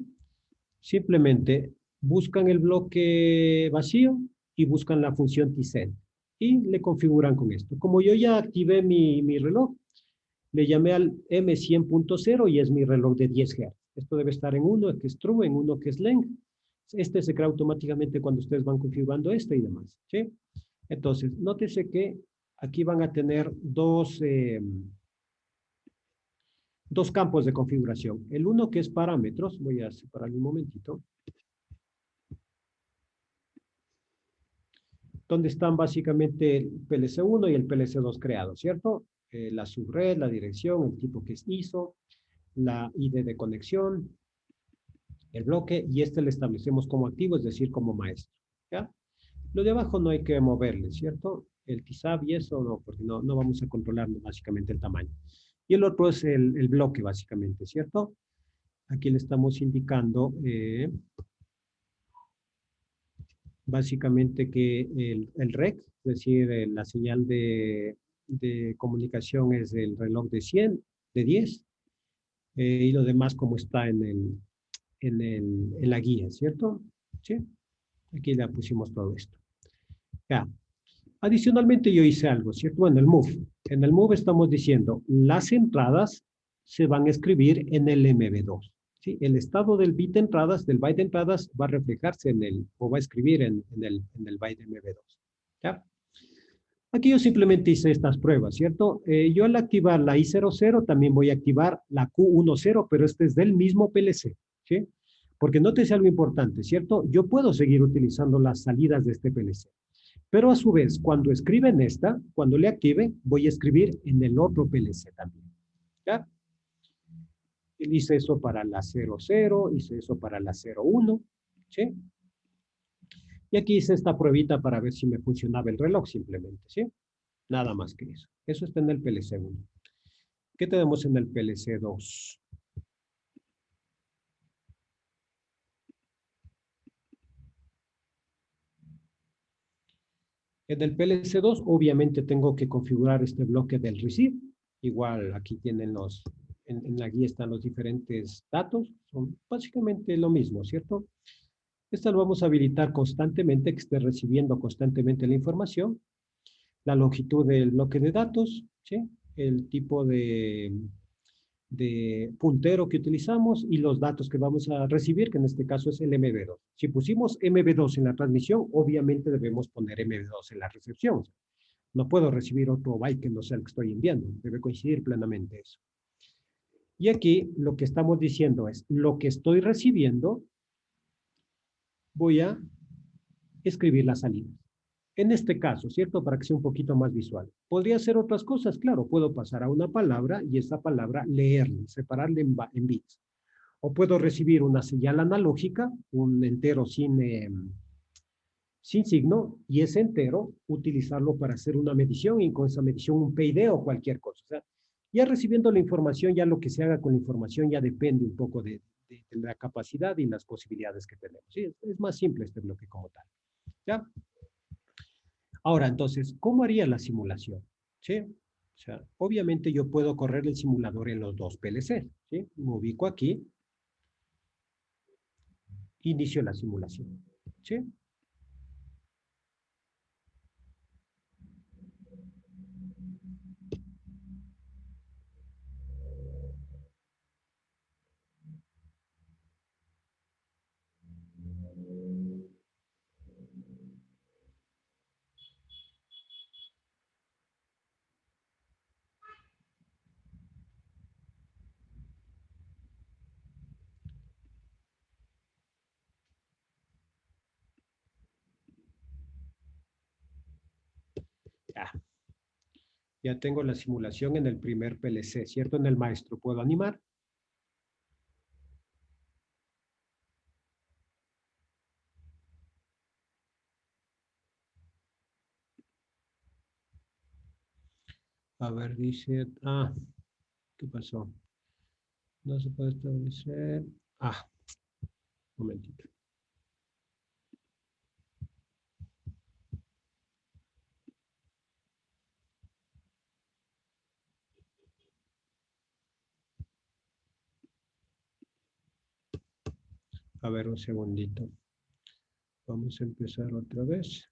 Speaker 1: simplemente buscan el bloque vacío y buscan la función tcen y le configuran con esto. Como yo ya activé mi reloj, Le llamé al M100.0 y es mi reloj de 10 Hz. Esto debe estar en uno que es true, en uno que es length. Este se crea automáticamente cuando ustedes van configurando y demás. ¿Sí? Entonces, nótese que aquí van a tener dos campos de configuración. El uno que es parámetros. Voy a separarlo un momentito. Donde están básicamente el PLC1 y el PLC2 creados, ¿cierto? La subred, la dirección, el tipo que es ISO, la ID de conexión, el bloque, y este le establecemos como activo, es decir, como maestro, ¿ya? Lo de abajo no hay que moverle, ¿cierto? El TISAB y eso no, porque no vamos a controlar básicamente el tamaño. Y el otro es el bloque, básicamente, ¿cierto? Aquí le estamos indicando básicamente que el REC, es decir, la señal de comunicación es el reloj de 100, de 10, y lo demás como está en la guía, ¿cierto? ¿Sí? Aquí le pusimos todo esto. Ya. Adicionalmente yo hice algo, ¿cierto? Bueno, el move. En el move estamos diciendo, las entradas se van a escribir en el MB2. ¿Sí? El estado del bit de entradas, del byte de entradas, va a reflejarse o va a escribir en el byte MB2. ¿Ya? Aquí yo simplemente hice estas pruebas, ¿cierto? Yo al activar la I00 también voy a activar la Q10, pero este es del mismo PLC, ¿sí? Porque nótese algo importante, ¿cierto? Yo puedo seguir utilizando las salidas de este PLC. Pero a su vez, cuando escribe en esta, cuando le active, voy a escribir en el otro PLC también. ¿Ya? Hice eso para la 00, hice eso para la 01, ¿sí? Y aquí hice esta pruebita para ver si me funcionaba el reloj simplemente, ¿sí? Nada más que eso. Eso está en el PLC 1. ¿Qué tenemos en el PLC 2? En el PLC 2, obviamente tengo que configurar este bloque del receive. Igual aquí tienen en la guía están los diferentes datos. Son básicamente lo mismo, ¿cierto? Esta lo vamos a habilitar constantemente, que esté recibiendo constantemente la información. La longitud del bloque de datos, ¿sí? El tipo de puntero que utilizamos y los datos que vamos a recibir, que en este caso es el MB2. Si pusimos MB2 en la transmisión, obviamente debemos poner MB2 en la recepción. No puedo recibir otro byte que no sea el que estoy enviando. Debe coincidir plenamente eso. Y aquí lo que estamos diciendo es, lo que estoy recibiendo, voy a escribir la salida. En este caso, ¿cierto? Para que sea un poquito más visual. ¿Podría hacer otras cosas? Claro, puedo pasar a una palabra y esa palabra leerla, separarla en bits. O puedo recibir una señal analógica, un entero sin signo, y ese entero utilizarlo para hacer una medición y con esa medición un PID o cualquier cosa. O sea, ya recibiendo la información, ya lo que se haga con la información ya depende un poco de la capacidad y las posibilidades que tenemos. ¿Sí? Es más simple este bloque como tal. ¿Ya? Ahora, entonces, ¿cómo haría la simulación? ¿Sí? O sea, obviamente yo puedo correr el simulador en los dos PLC. ¿Sí? Me ubico aquí. Inicio la simulación. ¿Sí? Ya. Ya tengo la simulación en el primer PLC, ¿cierto? En el maestro. ¿Puedo animar? A ver, dice... Ah, ¿qué pasó? No se puede establecer... Ah, un momentito. A ver, un segundito. Vamos a empezar otra vez.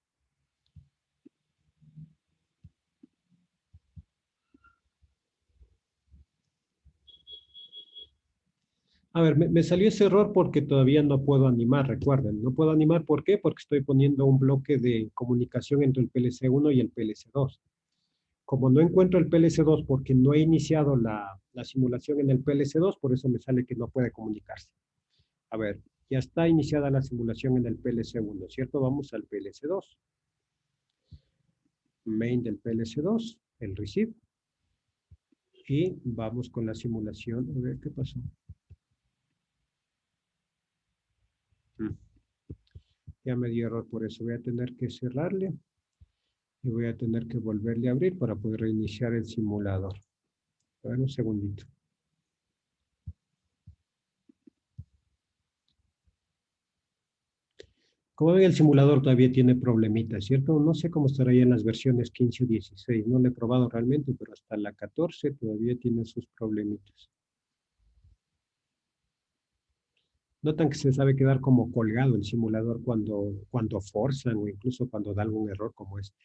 Speaker 1: A ver, me salió ese error porque todavía no puedo animar, recuerden. No puedo animar, ¿por qué? Porque estoy poniendo un bloque de comunicación entre el PLC1 y el PLC2. Como no encuentro el PLC2 porque no he iniciado la simulación en el PLC2, por eso me sale que no puede comunicarse. A ver, ya está iniciada la simulación en el PLC1, ¿cierto? Vamos al PLC2. Main del PLC2, el receive. Y vamos con la simulación. A ver, ¿qué pasó? Ya me dio error por eso. Voy a tener que cerrarle. Y voy a tener que volverle a abrir para poder reiniciar el simulador. A ver, un segundito. Como ven, el simulador todavía tiene problemitas, ¿cierto? No sé cómo estará ya en las versiones 15 o 16. No lo he probado realmente, pero hasta la 14 todavía tiene sus problemitas. Notan que se sabe quedar como colgado el simulador cuando forzan o incluso cuando da algún error como este.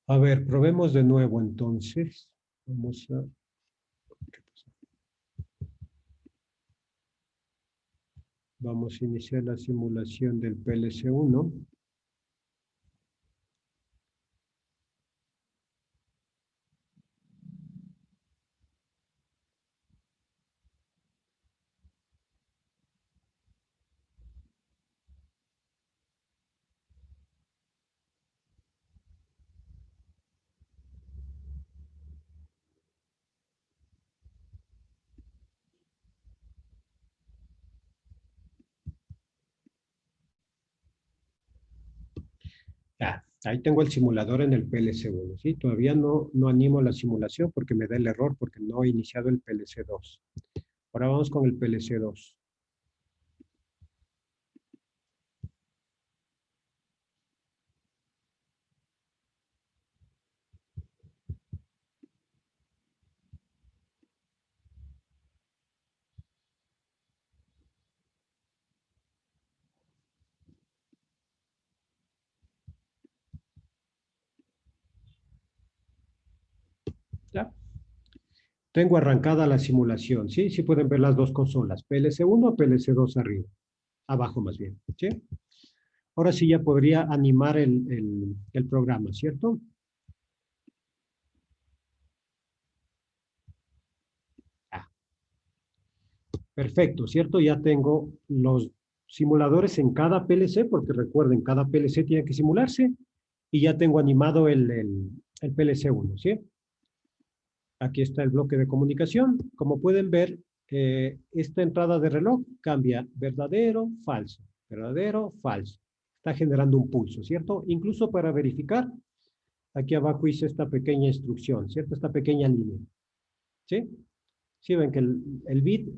Speaker 1: A ver, probemos de nuevo entonces. Vamos a... Vamos a iniciar la simulación del PLC1. Ya, ahí tengo el simulador en el PLC1, ¿sí? Todavía no animo la simulación porque me da el error porque no he iniciado el PLC2. Ahora vamos con el PLC2. ¿Ya? Tengo arrancada la simulación, ¿sí? Sí pueden ver las dos consolas, PLC1 o PLC2 arriba, abajo más bien, ¿sí? Ahora sí ya podría animar el programa, ¿cierto? Ah. Perfecto, ¿cierto? Ya tengo los simuladores en cada PLC, porque recuerden, cada PLC tiene que simularse, y ya tengo animado el PLC1, ¿sí? Aquí está el bloque de comunicación. Como pueden ver, esta entrada de reloj cambia verdadero, falso, verdadero, falso. Está generando un pulso, ¿cierto? Incluso para verificar, aquí abajo hice esta pequeña instrucción, ¿cierto? Esta pequeña línea, ¿sí? Sí, ven que el bit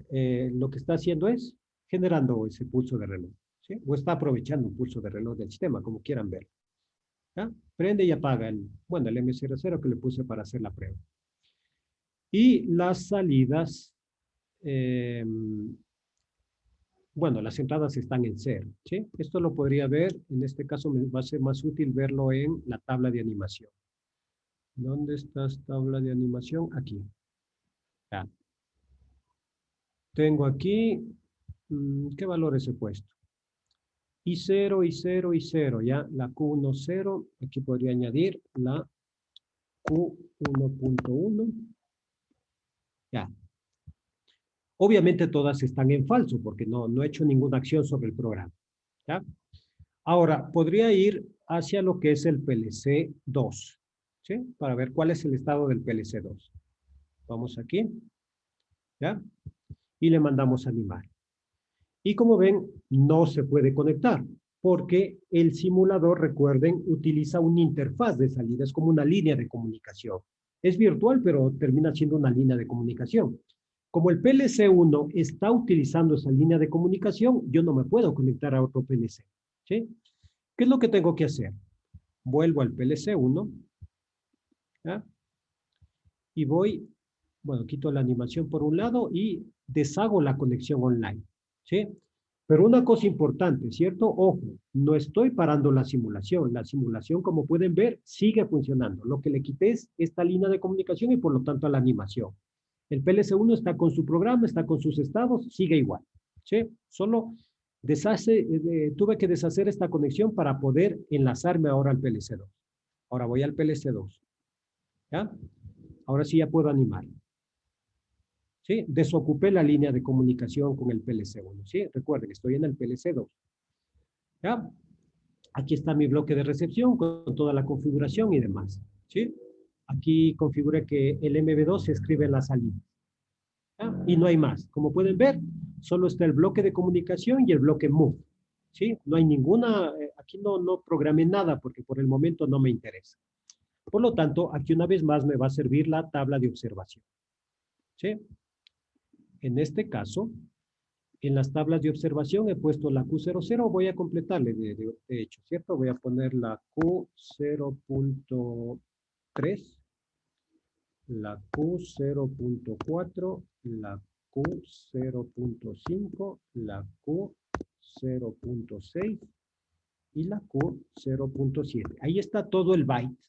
Speaker 1: lo que está haciendo es generando ese pulso de reloj, ¿sí? O está aprovechando un pulso de reloj del sistema, como quieran ver. ¿Ya? Prende y apaga el M00 que le puse para hacer la prueba. Y las salidas, bueno, las entradas están en 0, ¿sí? Esto lo podría ver, en este caso me va a ser más útil verlo en la tabla de animación. ¿Dónde está esta tabla de animación? Aquí. Ya. Tengo aquí, ¿qué valores he puesto? I0, I0, I0, ya, la Q1, 0, aquí podría añadir la Q1.1, ya. Obviamente todas están en falso porque no he hecho ninguna acción sobre el programa, ¿ya? Ahora, podría ir hacia lo que es el PLC2, ¿sí? Para ver cuál es el estado del PLC2. Vamos aquí, ¿ya? Y le mandamos a animar. Y como ven, no se puede conectar, porque el simulador, recuerden, utiliza una interfaz de salida, es como una línea de comunicación. Es virtual, pero termina siendo una línea de comunicación. Como el PLC1 está utilizando esa línea de comunicación, yo no me puedo conectar a otro PLC, ¿sí? ¿Qué es lo que tengo que hacer? Vuelvo al PLC1, ¿ya? y voy, bueno, quito la animación por un lado y deshago la conexión online, ¿sí? Pero una cosa importante, ¿cierto? Ojo, no estoy parando la simulación. La simulación, como pueden ver, sigue funcionando. Lo que le quité es esta línea de comunicación y por lo tanto la animación. El PLC1 está con su programa, está con sus estados, sigue igual, ¿sí? Solo tuve que deshacer esta conexión para poder enlazarme ahora al PLC2. Ahora voy al PLC2, ¿ya? Ahora sí ya puedo animar. ¿Sí? Desocupé la línea de comunicación con el PLC1, ¿sí? Recuerden, estoy en el PLC2. ¿Ya? Aquí está mi bloque de recepción con toda la configuración y demás, ¿sí? Aquí configuré que el MB2 se escribe en la salida. ¿Ya? Y no hay más. Como pueden ver, solo está el bloque de comunicación y el bloque move, ¿sí? No hay ninguna, aquí no programé nada porque por el momento no me interesa. Por lo tanto, aquí una vez más me va a servir la tabla de observación, ¿sí? En este caso, en las tablas de observación he puesto la Q00, voy a completarle de hecho, ¿cierto? Voy a poner la Q0.3, la Q0.4, la Q0.5, la Q0.6 y la Q0.7. Ahí está todo el byte,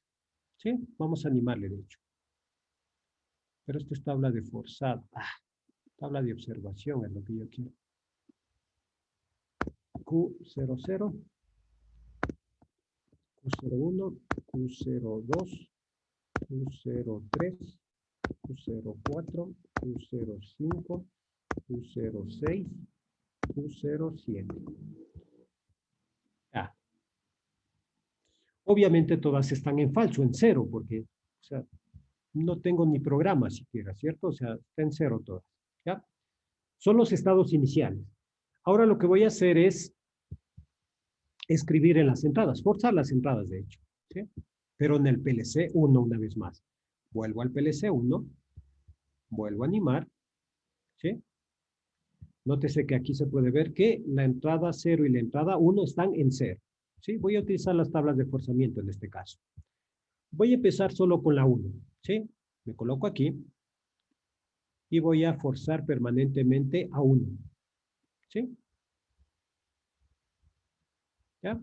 Speaker 1: ¿sí? Vamos a animarle, de hecho. Pero esto es tabla de forzado. Tabla de observación es lo que yo quiero. Q00, Q01, Q02, Q03, Q04, Q05, Q06, Q07. Obviamente todas están en falso, en cero, porque o sea, no tengo ni programa siquiera, ¿cierto? O sea, está en cero todas, ¿ya? Son los estados iniciales. Ahora lo que voy a hacer es escribir en las entradas, forzar las entradas, de hecho, ¿sí? Pero en el PLC1 una vez más. Vuelvo al PLC1, vuelvo a animar, ¿sí? Nótese que aquí se puede ver que la entrada 0 y la entrada 1 están en 0, ¿sí? Voy a utilizar las tablas de forzamiento en este caso. Voy a empezar solo con la 1, ¿sí? Me coloco aquí y voy a forzar permanentemente a 1, ¿sí? ¿Ya?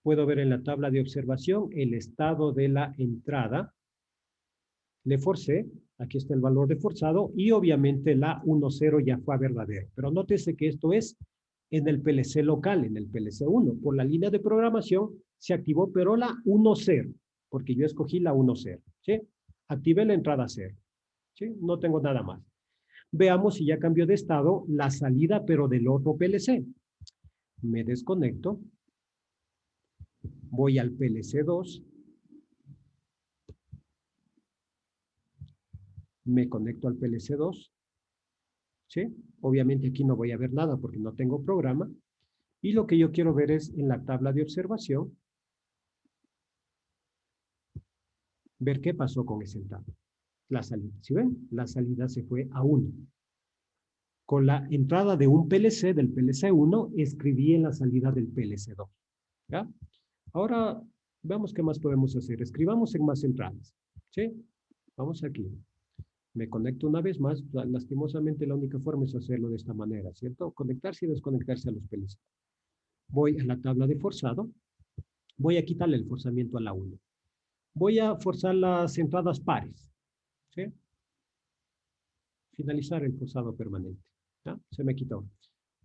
Speaker 1: Puedo ver en la tabla de observación el estado de la entrada. Le forcé, aquí está el valor de forzado, y obviamente la 1.0 ya fue verdadero. Pero nótese que esto es en el PLC local, en el PLC1. Por la línea de programación se activó, pero la 1.0, porque yo escogí la 1.0, ¿sí? Activé la entrada 0, ¿sí? No tengo nada más. Veamos si ya cambió de estado la salida, pero del otro PLC. Me desconecto. Voy al PLC2. Me conecto al PLC2. ¿Sí? Obviamente aquí no voy a ver nada porque no tengo programa. Y lo que yo quiero ver es en la tabla de observación, ver qué pasó con ese entrada. La salida, ¿sí ven? La salida se fue a 1. Con la entrada de un PLC, del PLC1, escribí en la salida del PLC2. ¿Ya? Ahora, veamos qué más podemos hacer. Escribamos en más entradas. ¿Sí? Vamos aquí. Me conecto una vez más. Lastimosamente la única forma es hacerlo de esta manera, ¿cierto? Conectarse y desconectarse a los PLC. Voy a la tabla de forzado. Voy a quitarle el forzamiento a la 1. Voy a forzar las entradas pares. ¿Sí? Finalizar el forzado permanente. ¿Ya? Se me quitó.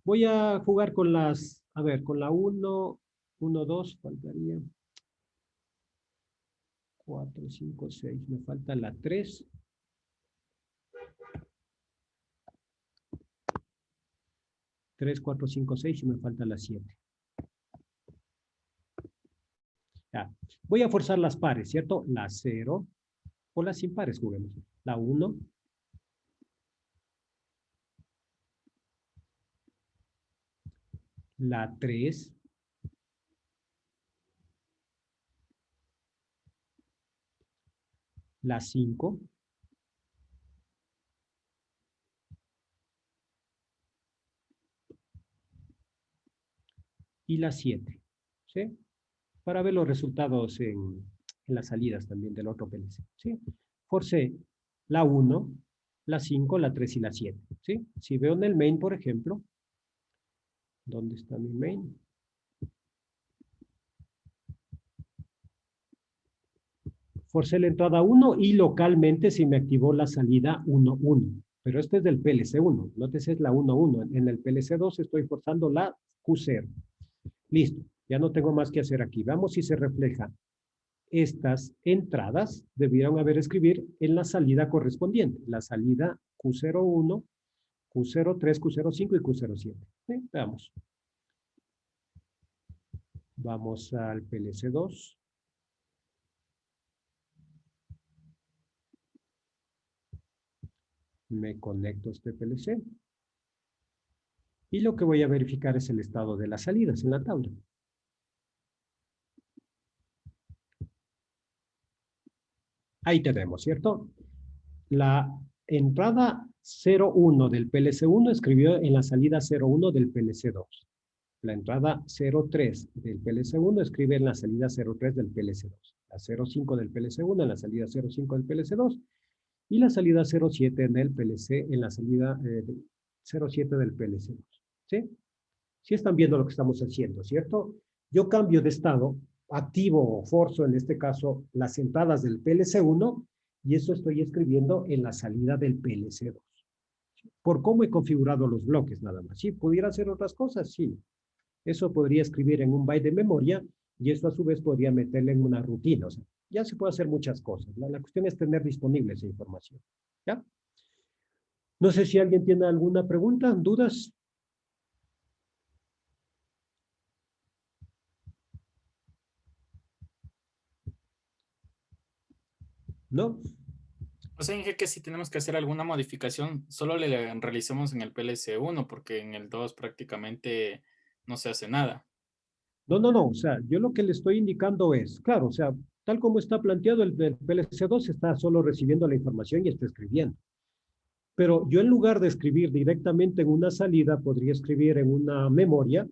Speaker 1: Voy a jugar con las, a ver, con la 1, 1, 2, faltaría 4, 5, 6. Me falta la 3. 3, 4, 5, 6 y me falta la 7. Ya. Voy a forzar las pares, ¿cierto? La 0 o las impares, juguemos. La 1. La 3. La 5. Y la 7. ¿Sí? Para ver los resultados en las salidas también del otro PLC. ¿Sí? forcé la 1, la 5, la 3 y la 7. ¿Sí? Si veo en el main, por ejemplo, ¿dónde está mi main? Forcé la entrada 1 y localmente se me activó la salida 1, 1. Pero este es del PLC 1. Nótese es la 1, 1. En el PLC 2 estoy forzando la Q0. Listo. Ya no tengo más que hacer aquí. Veamos si se refleja. Estas entradas debieron haber escribir en la salida correspondiente. La salida Q01, Q03, Q05 y Q07. ¿Sí? Veamos. Vamos al PLC2. Me conecto a este PLC. Y lo que voy a verificar es el estado de las salidas en la tabla. Ahí tenemos, ¿cierto? La entrada 01 del PLC1 escribió en la salida 01 del PLC2. La entrada 03 del PLC1 escribe en la salida 03 del PLC2. La 05 del PLC1 en la salida 05 del PLC2. Y la salida 07 en el PLC en la salida 07 del PLC2. ¿Sí? Sí están viendo lo que estamos haciendo, ¿cierto? Yo cambio de estado, activo o forzo, en este caso, las entradas del PLC1 y eso estoy escribiendo en la salida del PLC2. Por cómo he configurado los bloques nada más. ¿Sí? ¿Pudiera hacer otras cosas? Sí. Eso podría escribir en un byte de memoria y eso a su vez podría meterle en una rutina. O sea, ya se puede hacer muchas cosas. La cuestión es tener disponible esa información. ¿Ya? No sé si alguien tiene alguna pregunta, dudas. ¿No?
Speaker 8: O sea, Inge, que si tenemos que hacer alguna modificación, solo le realicemos en el PLC1, porque en el 2 prácticamente no se hace nada.
Speaker 1: No. O sea, yo lo que le estoy indicando es, claro, o sea, tal como está planteado el PLC2 está solo recibiendo la información y está escribiendo. Pero yo en lugar de escribir directamente en una salida, podría escribir en una memoria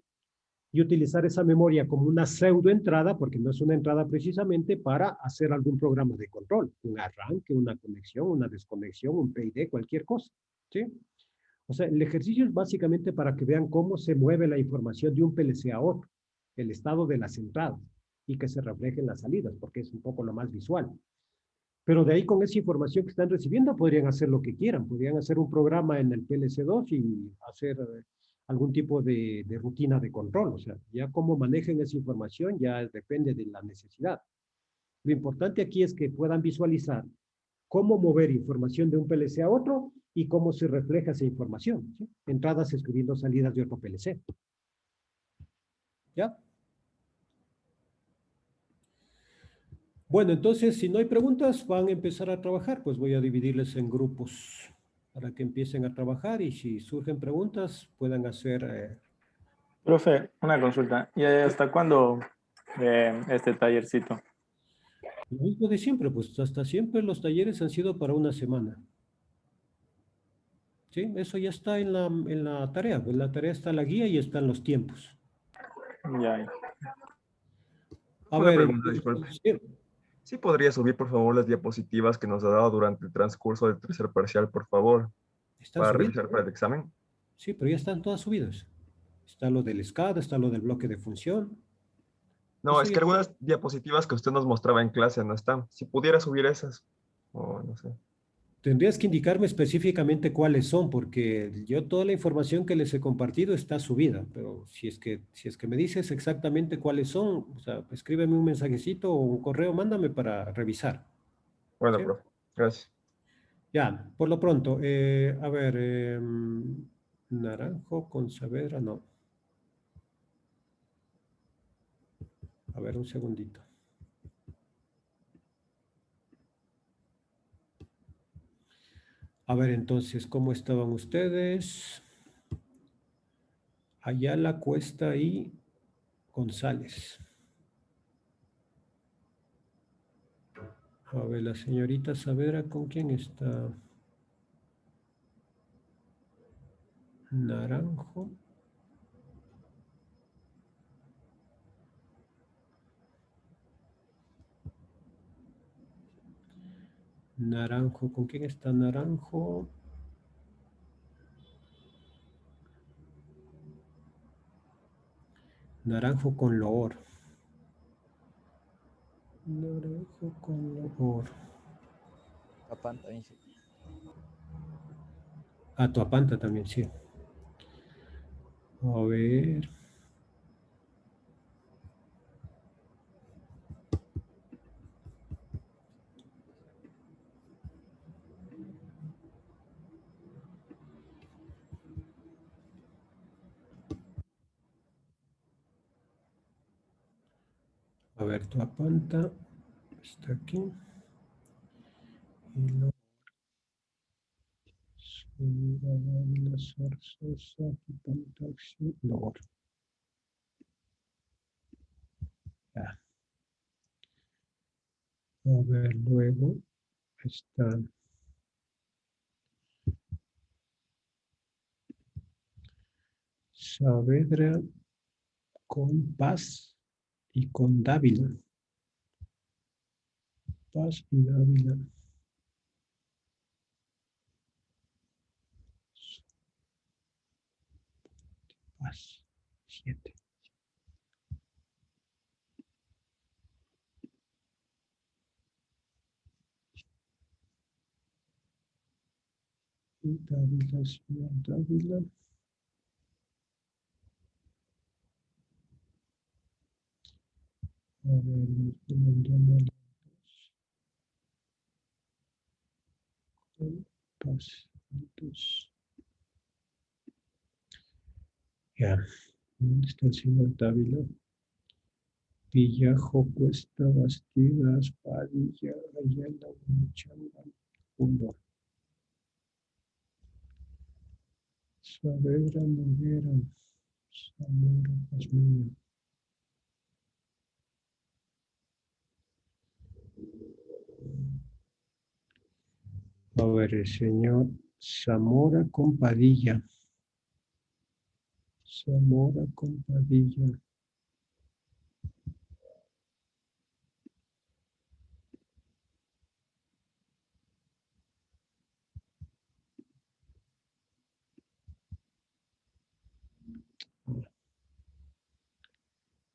Speaker 1: y utilizar esa memoria como una pseudoentrada, porque no es una entrada precisamente, para hacer algún programa de control, un arranque, una conexión, una desconexión, un PID, cualquier cosa. ¿Sí? O sea, el ejercicio es básicamente para que vean cómo se mueve la información de un PLC a otro, el estado de las entradas, y que se refleje en las salidas, porque es un poco lo más visual. Pero de ahí con esa información que están recibiendo podrían hacer lo que quieran, podrían hacer un programa en el PLC2 y hacer algún tipo de rutina de control. O sea, ya cómo manejen esa información ya depende de la necesidad. Lo importante aquí es que puedan visualizar cómo mover información de un PLC a otro y cómo se refleja esa información. ¿Sí? Entradas escribiendo salidas de otro PLC. ¿Ya? Bueno, entonces, si no hay preguntas, van a empezar a trabajar, pues voy a dividirles en grupos para que empiecen a trabajar y si surgen preguntas, puedan hacer...
Speaker 3: Profe, una consulta. ¿Y hasta cuándo este tallercito?
Speaker 1: Lo mismo de siempre, pues hasta siempre los talleres han sido para una semana. ¿Sí? Eso ya está en la tarea. En la tarea está la guía y están los tiempos.
Speaker 3: Ya.
Speaker 1: A
Speaker 11: Una
Speaker 1: ver,
Speaker 11: pregunta, disculpe.
Speaker 1: sí,
Speaker 11: ¿Sí podría subir, por favor, las diapositivas que nos ha dado durante el transcurso del tercer parcial, por favor,
Speaker 1: están
Speaker 11: para
Speaker 1: subidas.
Speaker 11: revisar para el examen?
Speaker 1: Sí, pero ya están todas subidas. Está lo del SCADA, está lo del bloque de función.
Speaker 11: No,
Speaker 1: Eso
Speaker 11: es
Speaker 1: ya
Speaker 11: que algunas diapositivas que usted nos mostraba en clase no están. Si pudiera subir esas, o no sé.
Speaker 1: tendrías que indicarme específicamente cuáles son, porque yo toda la información que les he compartido está subida, pero si es que me dices exactamente cuáles son, o sea, escríbeme un mensajecito o un correo, mándame para revisar.
Speaker 11: Bueno,
Speaker 1: ¿Sí?
Speaker 11: profe, gracias.
Speaker 1: Ya, por lo pronto, a ver, Naranjo con Saavedra, no. A ver, un segundito. A ver, entonces, ¿cómo estaban ustedes? Ayala, Cuesta y González. A ver, la señorita Saavedra, ¿con quién está? Naranjo. Naranjo, ¿con quién está Naranjo? Naranjo con Loor. Naranjo con Loor.
Speaker 4: Papanta, Inge.
Speaker 1: Ah, Tuapanta también, sí. A ver. A ver, Tuapanta está aquí. Y lo... Ciudadana, Zarzosa, Tuapanta, Loor. Ya. A ver, luego está Saavedra con Paz y con Dávila. Paz y Dávila. Paz. 7. Y Dávila, señor Dávila. A ver, nos mandamos Paz. Ya. ¿Dónde está el señor Dávila? Villajo, Cuesta, Bastidas, Padilla, Ayala, Chamba, Humbo. Saavedra, Noguera, Zamora, Pazmiño. A ver, el señor Zamora con Padilla. Zamora con Padilla.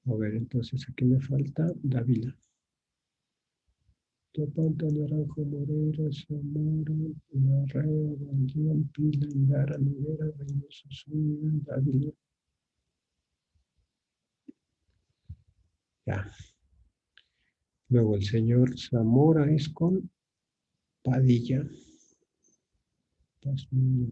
Speaker 1: A ver, entonces aquí me falta Dávila. Topanta, Naranjo, Moreira, Zamora, Larrea, Valdián, Pila, Lara, Noguera, Reynoso, Zúñiga, Dávila. Ya. Luego el señor Zamora es con Padilla. Pazmiño.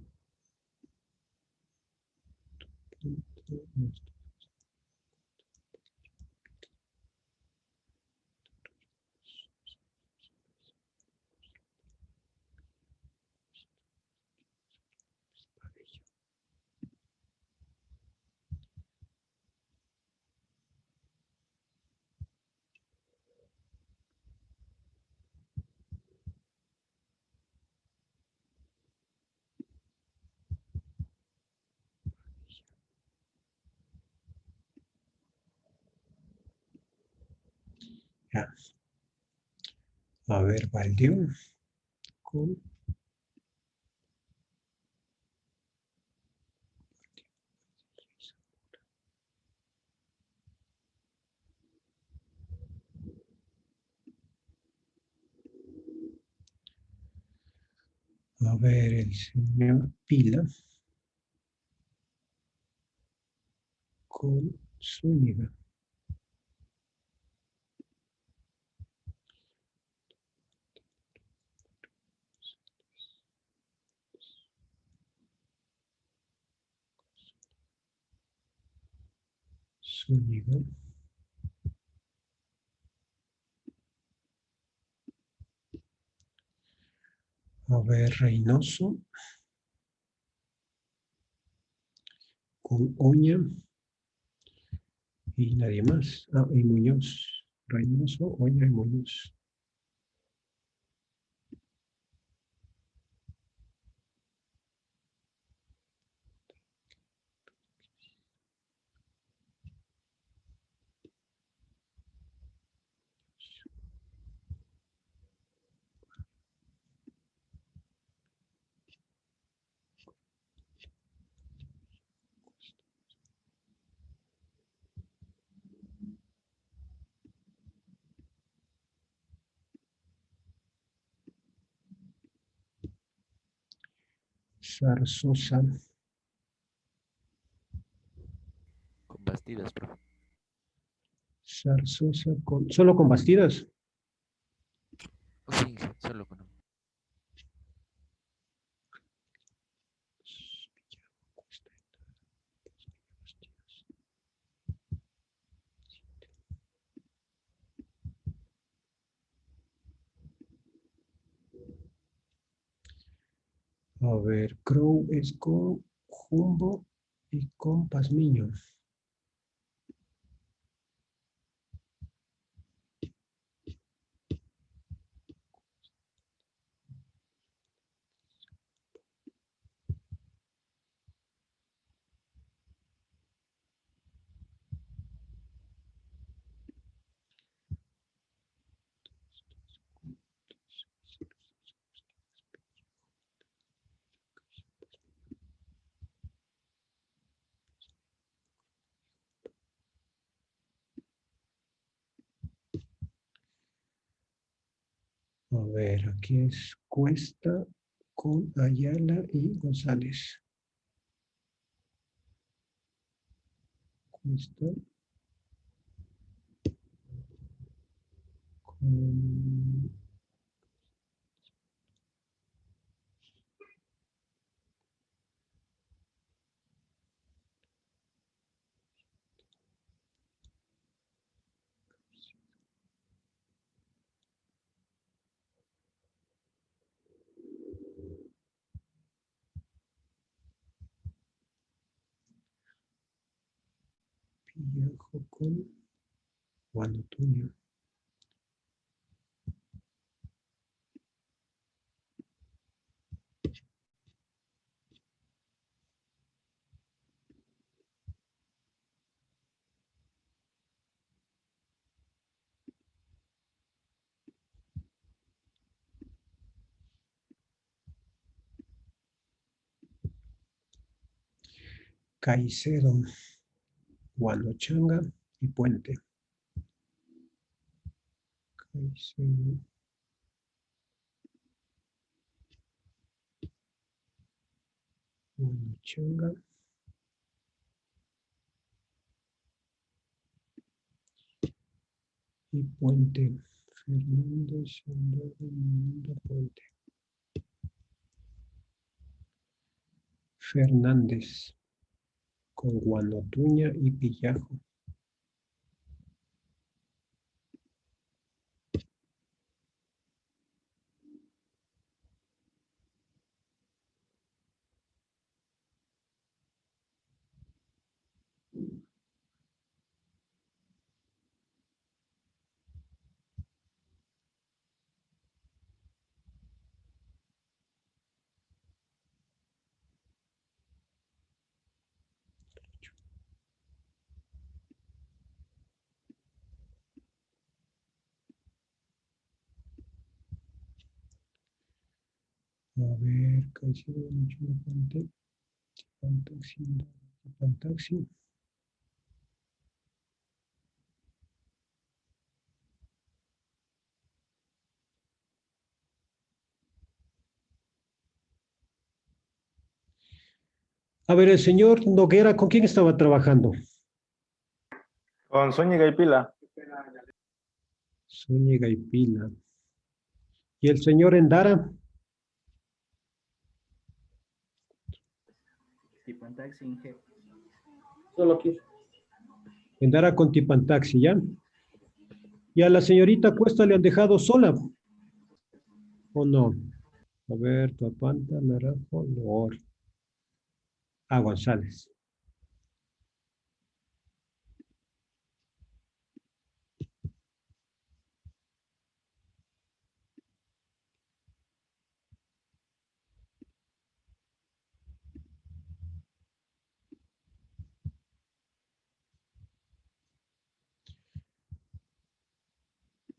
Speaker 1: Ya. A ver, Valdión con a ver, el señor Pila con Zúñiga. Zúñiga. A ver, Reynoso con Oña y nadie más. Ah, y Muñoz. Reynoso, Oña y Muñoz. Zarzosa.
Speaker 4: Con Bastidas, profe.
Speaker 1: Zarzosa solo con Bastidas.
Speaker 4: Sí, Inge, solo con.
Speaker 1: A ver, Crow es con Jumbo y con Pazmiño. A ver, aquí es Cuesta con Ayala y González. Cuesta con Pillajo con Juan Otoño. Caicedo, Guanochanga y Puente. Caicedo. Guanochanga. Y Puente. Fernández, Andrade, Puente. Fernández con Guanotuña y Pillajo. A ver, Caicedo, Guanochanga, Puente. Pantaxi. A ver, el señor Noguera, ¿con quién estaba trabajando?
Speaker 3: Con Zúñiga y Pila.
Speaker 1: Zúñiga y Pila. ¿Y el señor Endara?
Speaker 6: Tipantaxi, Inge.
Speaker 5: Solo aquí.
Speaker 1: Endara con Tipantaxi, ¿ya? ¿Y a la señorita Cuesta le han dejado sola? ¿O no? A ver, Papanta, Naranjo, Lor. Ah, González.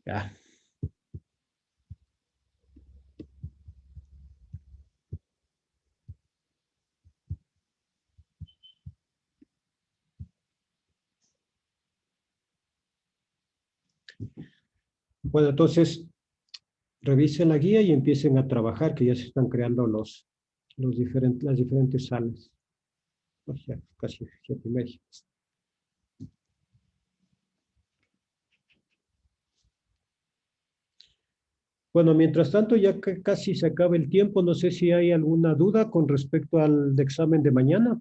Speaker 1: Ya. Bueno, entonces, revisen la guía y empiecen a trabajar, que ya se están creando los las diferentes salas. O sea, casi 7:30. Bueno, mientras tanto, ya que casi se acaba el tiempo, no sé si hay alguna duda con respecto al examen de mañana.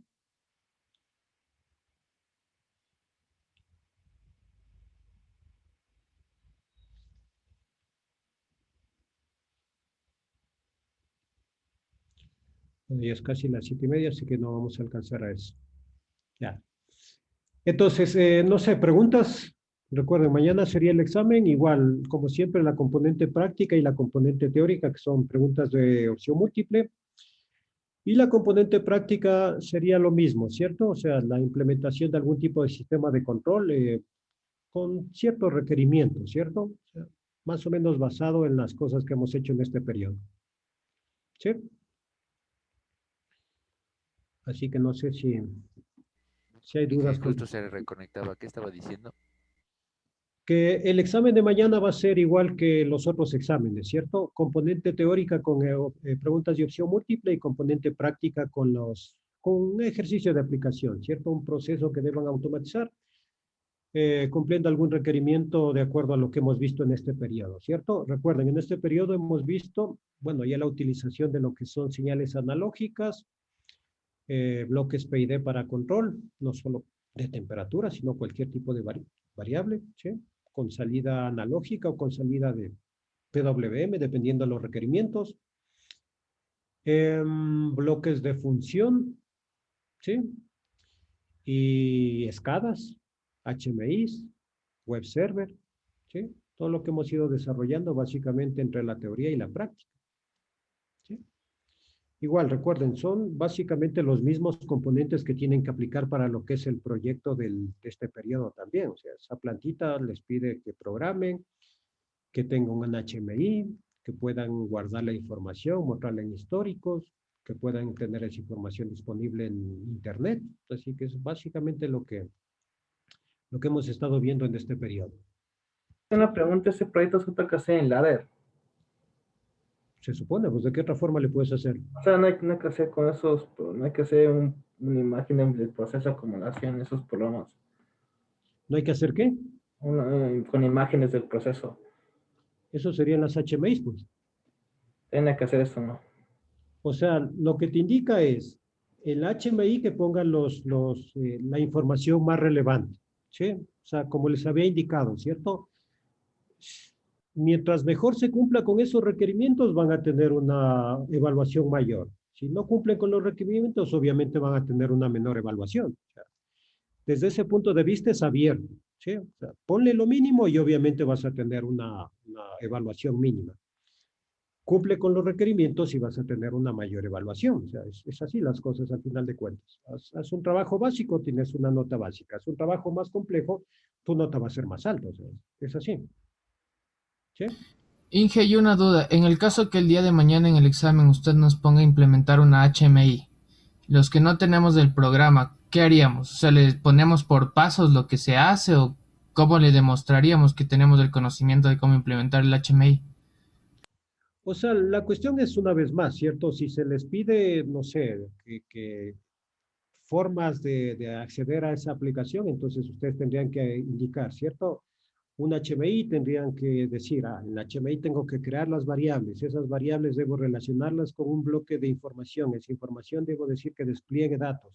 Speaker 1: Ya es casi las 7:30, así que no vamos a alcanzar a eso. Ya. Entonces, no sé, preguntas. Recuerden, mañana sería el examen, igual, como siempre, la componente práctica y la componente teórica, que son preguntas de opción múltiple. Y la componente práctica sería lo mismo, ¿cierto? O sea, la implementación de algún tipo de sistema de control con ciertos requerimientos, ¿cierto? O sea, más o menos basado en las cosas que hemos hecho en este periodo. ¿Sí? Así que no sé si hay dudas.
Speaker 4: Justo se reconectaba. ¿Qué estaba diciendo?
Speaker 1: Que el examen de mañana va a ser igual que los otros exámenes, ¿cierto? Componente teórica con preguntas de opción múltiple y componente práctica con un ejercicio de aplicación, ¿cierto? Un proceso que deban automatizar, cumpliendo algún requerimiento de acuerdo a lo que hemos visto en este periodo, ¿cierto? Recuerden, en este periodo hemos visto, bueno, ya la utilización de lo que son señales analógicas, bloques PID para control, no solo de temperatura, sino cualquier tipo de variable, ¿sí? Con salida analógica o con salida de PWM, dependiendo de los requerimientos. Bloques de función, ¿sí? Y escadas, HMIs, web server, ¿sí? Todo lo que hemos ido desarrollando básicamente entre la teoría y la práctica. ¿Sí? Igual, recuerden, son básicamente los mismos componentes que tienen que aplicar para lo que es el proyecto de este periodo también. O sea, esa plantita les pide que programen, que tengan un HMI, que puedan guardar la información, mostrarla en históricos, que puedan tener esa información disponible en Internet. Así que es básicamente lo que hemos estado viendo en este periodo.
Speaker 5: Una pregunta, ¿ese proyecto se toca hacer en ladder?
Speaker 1: Se supone, pues, ¿de qué otra forma le puedes hacer?
Speaker 5: O sea, no hay que hacer con esos, no hay que hacer una imagen del proceso como lo hacían esos programas.
Speaker 1: ¿No hay que hacer qué?
Speaker 5: Con imágenes del proceso.
Speaker 1: Eso serían las HMIs, pues.
Speaker 5: Tiene que hacer eso, ¿no?
Speaker 1: O sea, lo que te indica es el HMI que ponga la información más relevante, ¿sí? O sea, como les había indicado, ¿cierto? Mientras mejor se cumpla con esos requerimientos, van a tener una evaluación mayor. Si no cumplen con los requerimientos, obviamente van a tener una menor evaluación. O sea, desde ese punto de vista es abierto, ¿sí? O sea, ponle lo mínimo y obviamente vas a tener una evaluación mínima. Cumple con los requerimientos y vas a tener una mayor evaluación. O sea, es así las cosas al final de cuentas. Haz un trabajo básico, tienes una nota básica. Haz un trabajo más complejo, tu nota va a ser más alta. O sea, es así. ¿Sí?
Speaker 12: Inge, y una duda. En el caso que el día de mañana en el examen usted nos ponga a implementar una HMI, los que no tenemos del programa, ¿qué haríamos? O sea, ¿le ponemos por pasos lo que se hace o cómo le demostraríamos que tenemos el conocimiento de cómo implementar el HMI?
Speaker 1: O sea, la cuestión es una vez más, ¿cierto? Si se les pide, no sé, que formas de acceder a esa aplicación, entonces ustedes tendrían que indicar, ¿cierto? Un HMI tendrían que decir, en el HMI tengo que crear las variables, esas variables debo relacionarlas con un bloque de información, esa información debo decir que despliegue datos,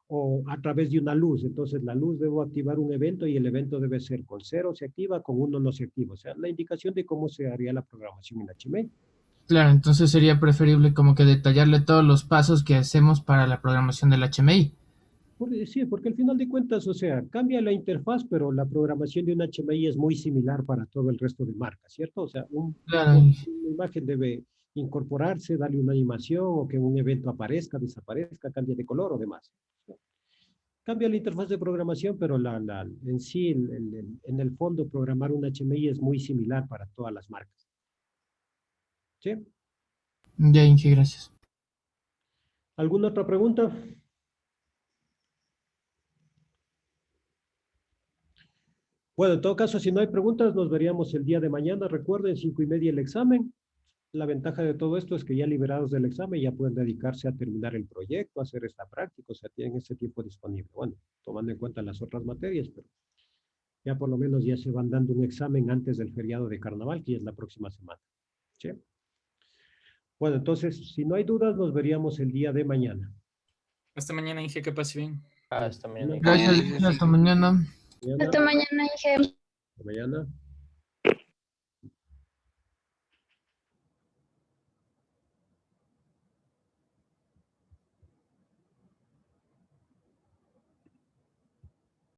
Speaker 1: o a través de una luz, entonces la luz debo activar un evento y el evento debe ser con 0 se activa, con 1 no se activa, o sea, la indicación de cómo se haría la programación en HMI.
Speaker 12: Claro, entonces sería preferible como que detallarle todos los pasos que hacemos para la programación del HMI.
Speaker 1: Sí, porque al final de cuentas, o sea, cambia la interfaz, pero la programación de un HMI es muy similar para todo el resto de marcas, ¿cierto? O sea,
Speaker 12: Claro.
Speaker 1: una imagen debe incorporarse, darle una animación o que un evento aparezca, desaparezca, cambie de color o demás. Cambia la interfaz de programación, pero en sí, en el fondo, programar un HMI es muy similar para todas las marcas. ¿Sí?
Speaker 12: Ya, Inge, gracias.
Speaker 1: ¿Alguna otra pregunta? Bueno, en todo caso, si no hay preguntas, nos veríamos el día de mañana. Recuerden, 5:30 el examen. la ventaja de todo esto es que ya liberados del examen ya pueden dedicarse a terminar el proyecto, a hacer esta práctica, o sea, tienen ese tiempo disponible. Bueno, tomando en cuenta las otras materias, pero ya por lo menos ya se van dando un examen antes del feriado de carnaval, que ya es la próxima semana. ¿Sí? Bueno, entonces, si no hay dudas, nos veríamos el día de mañana.
Speaker 8: Hasta mañana, Inge, que pase bien.
Speaker 2: Hasta mañana.
Speaker 12: Gracias, hasta mañana.
Speaker 9: Hasta mañana, Inge.
Speaker 1: Hasta mañana.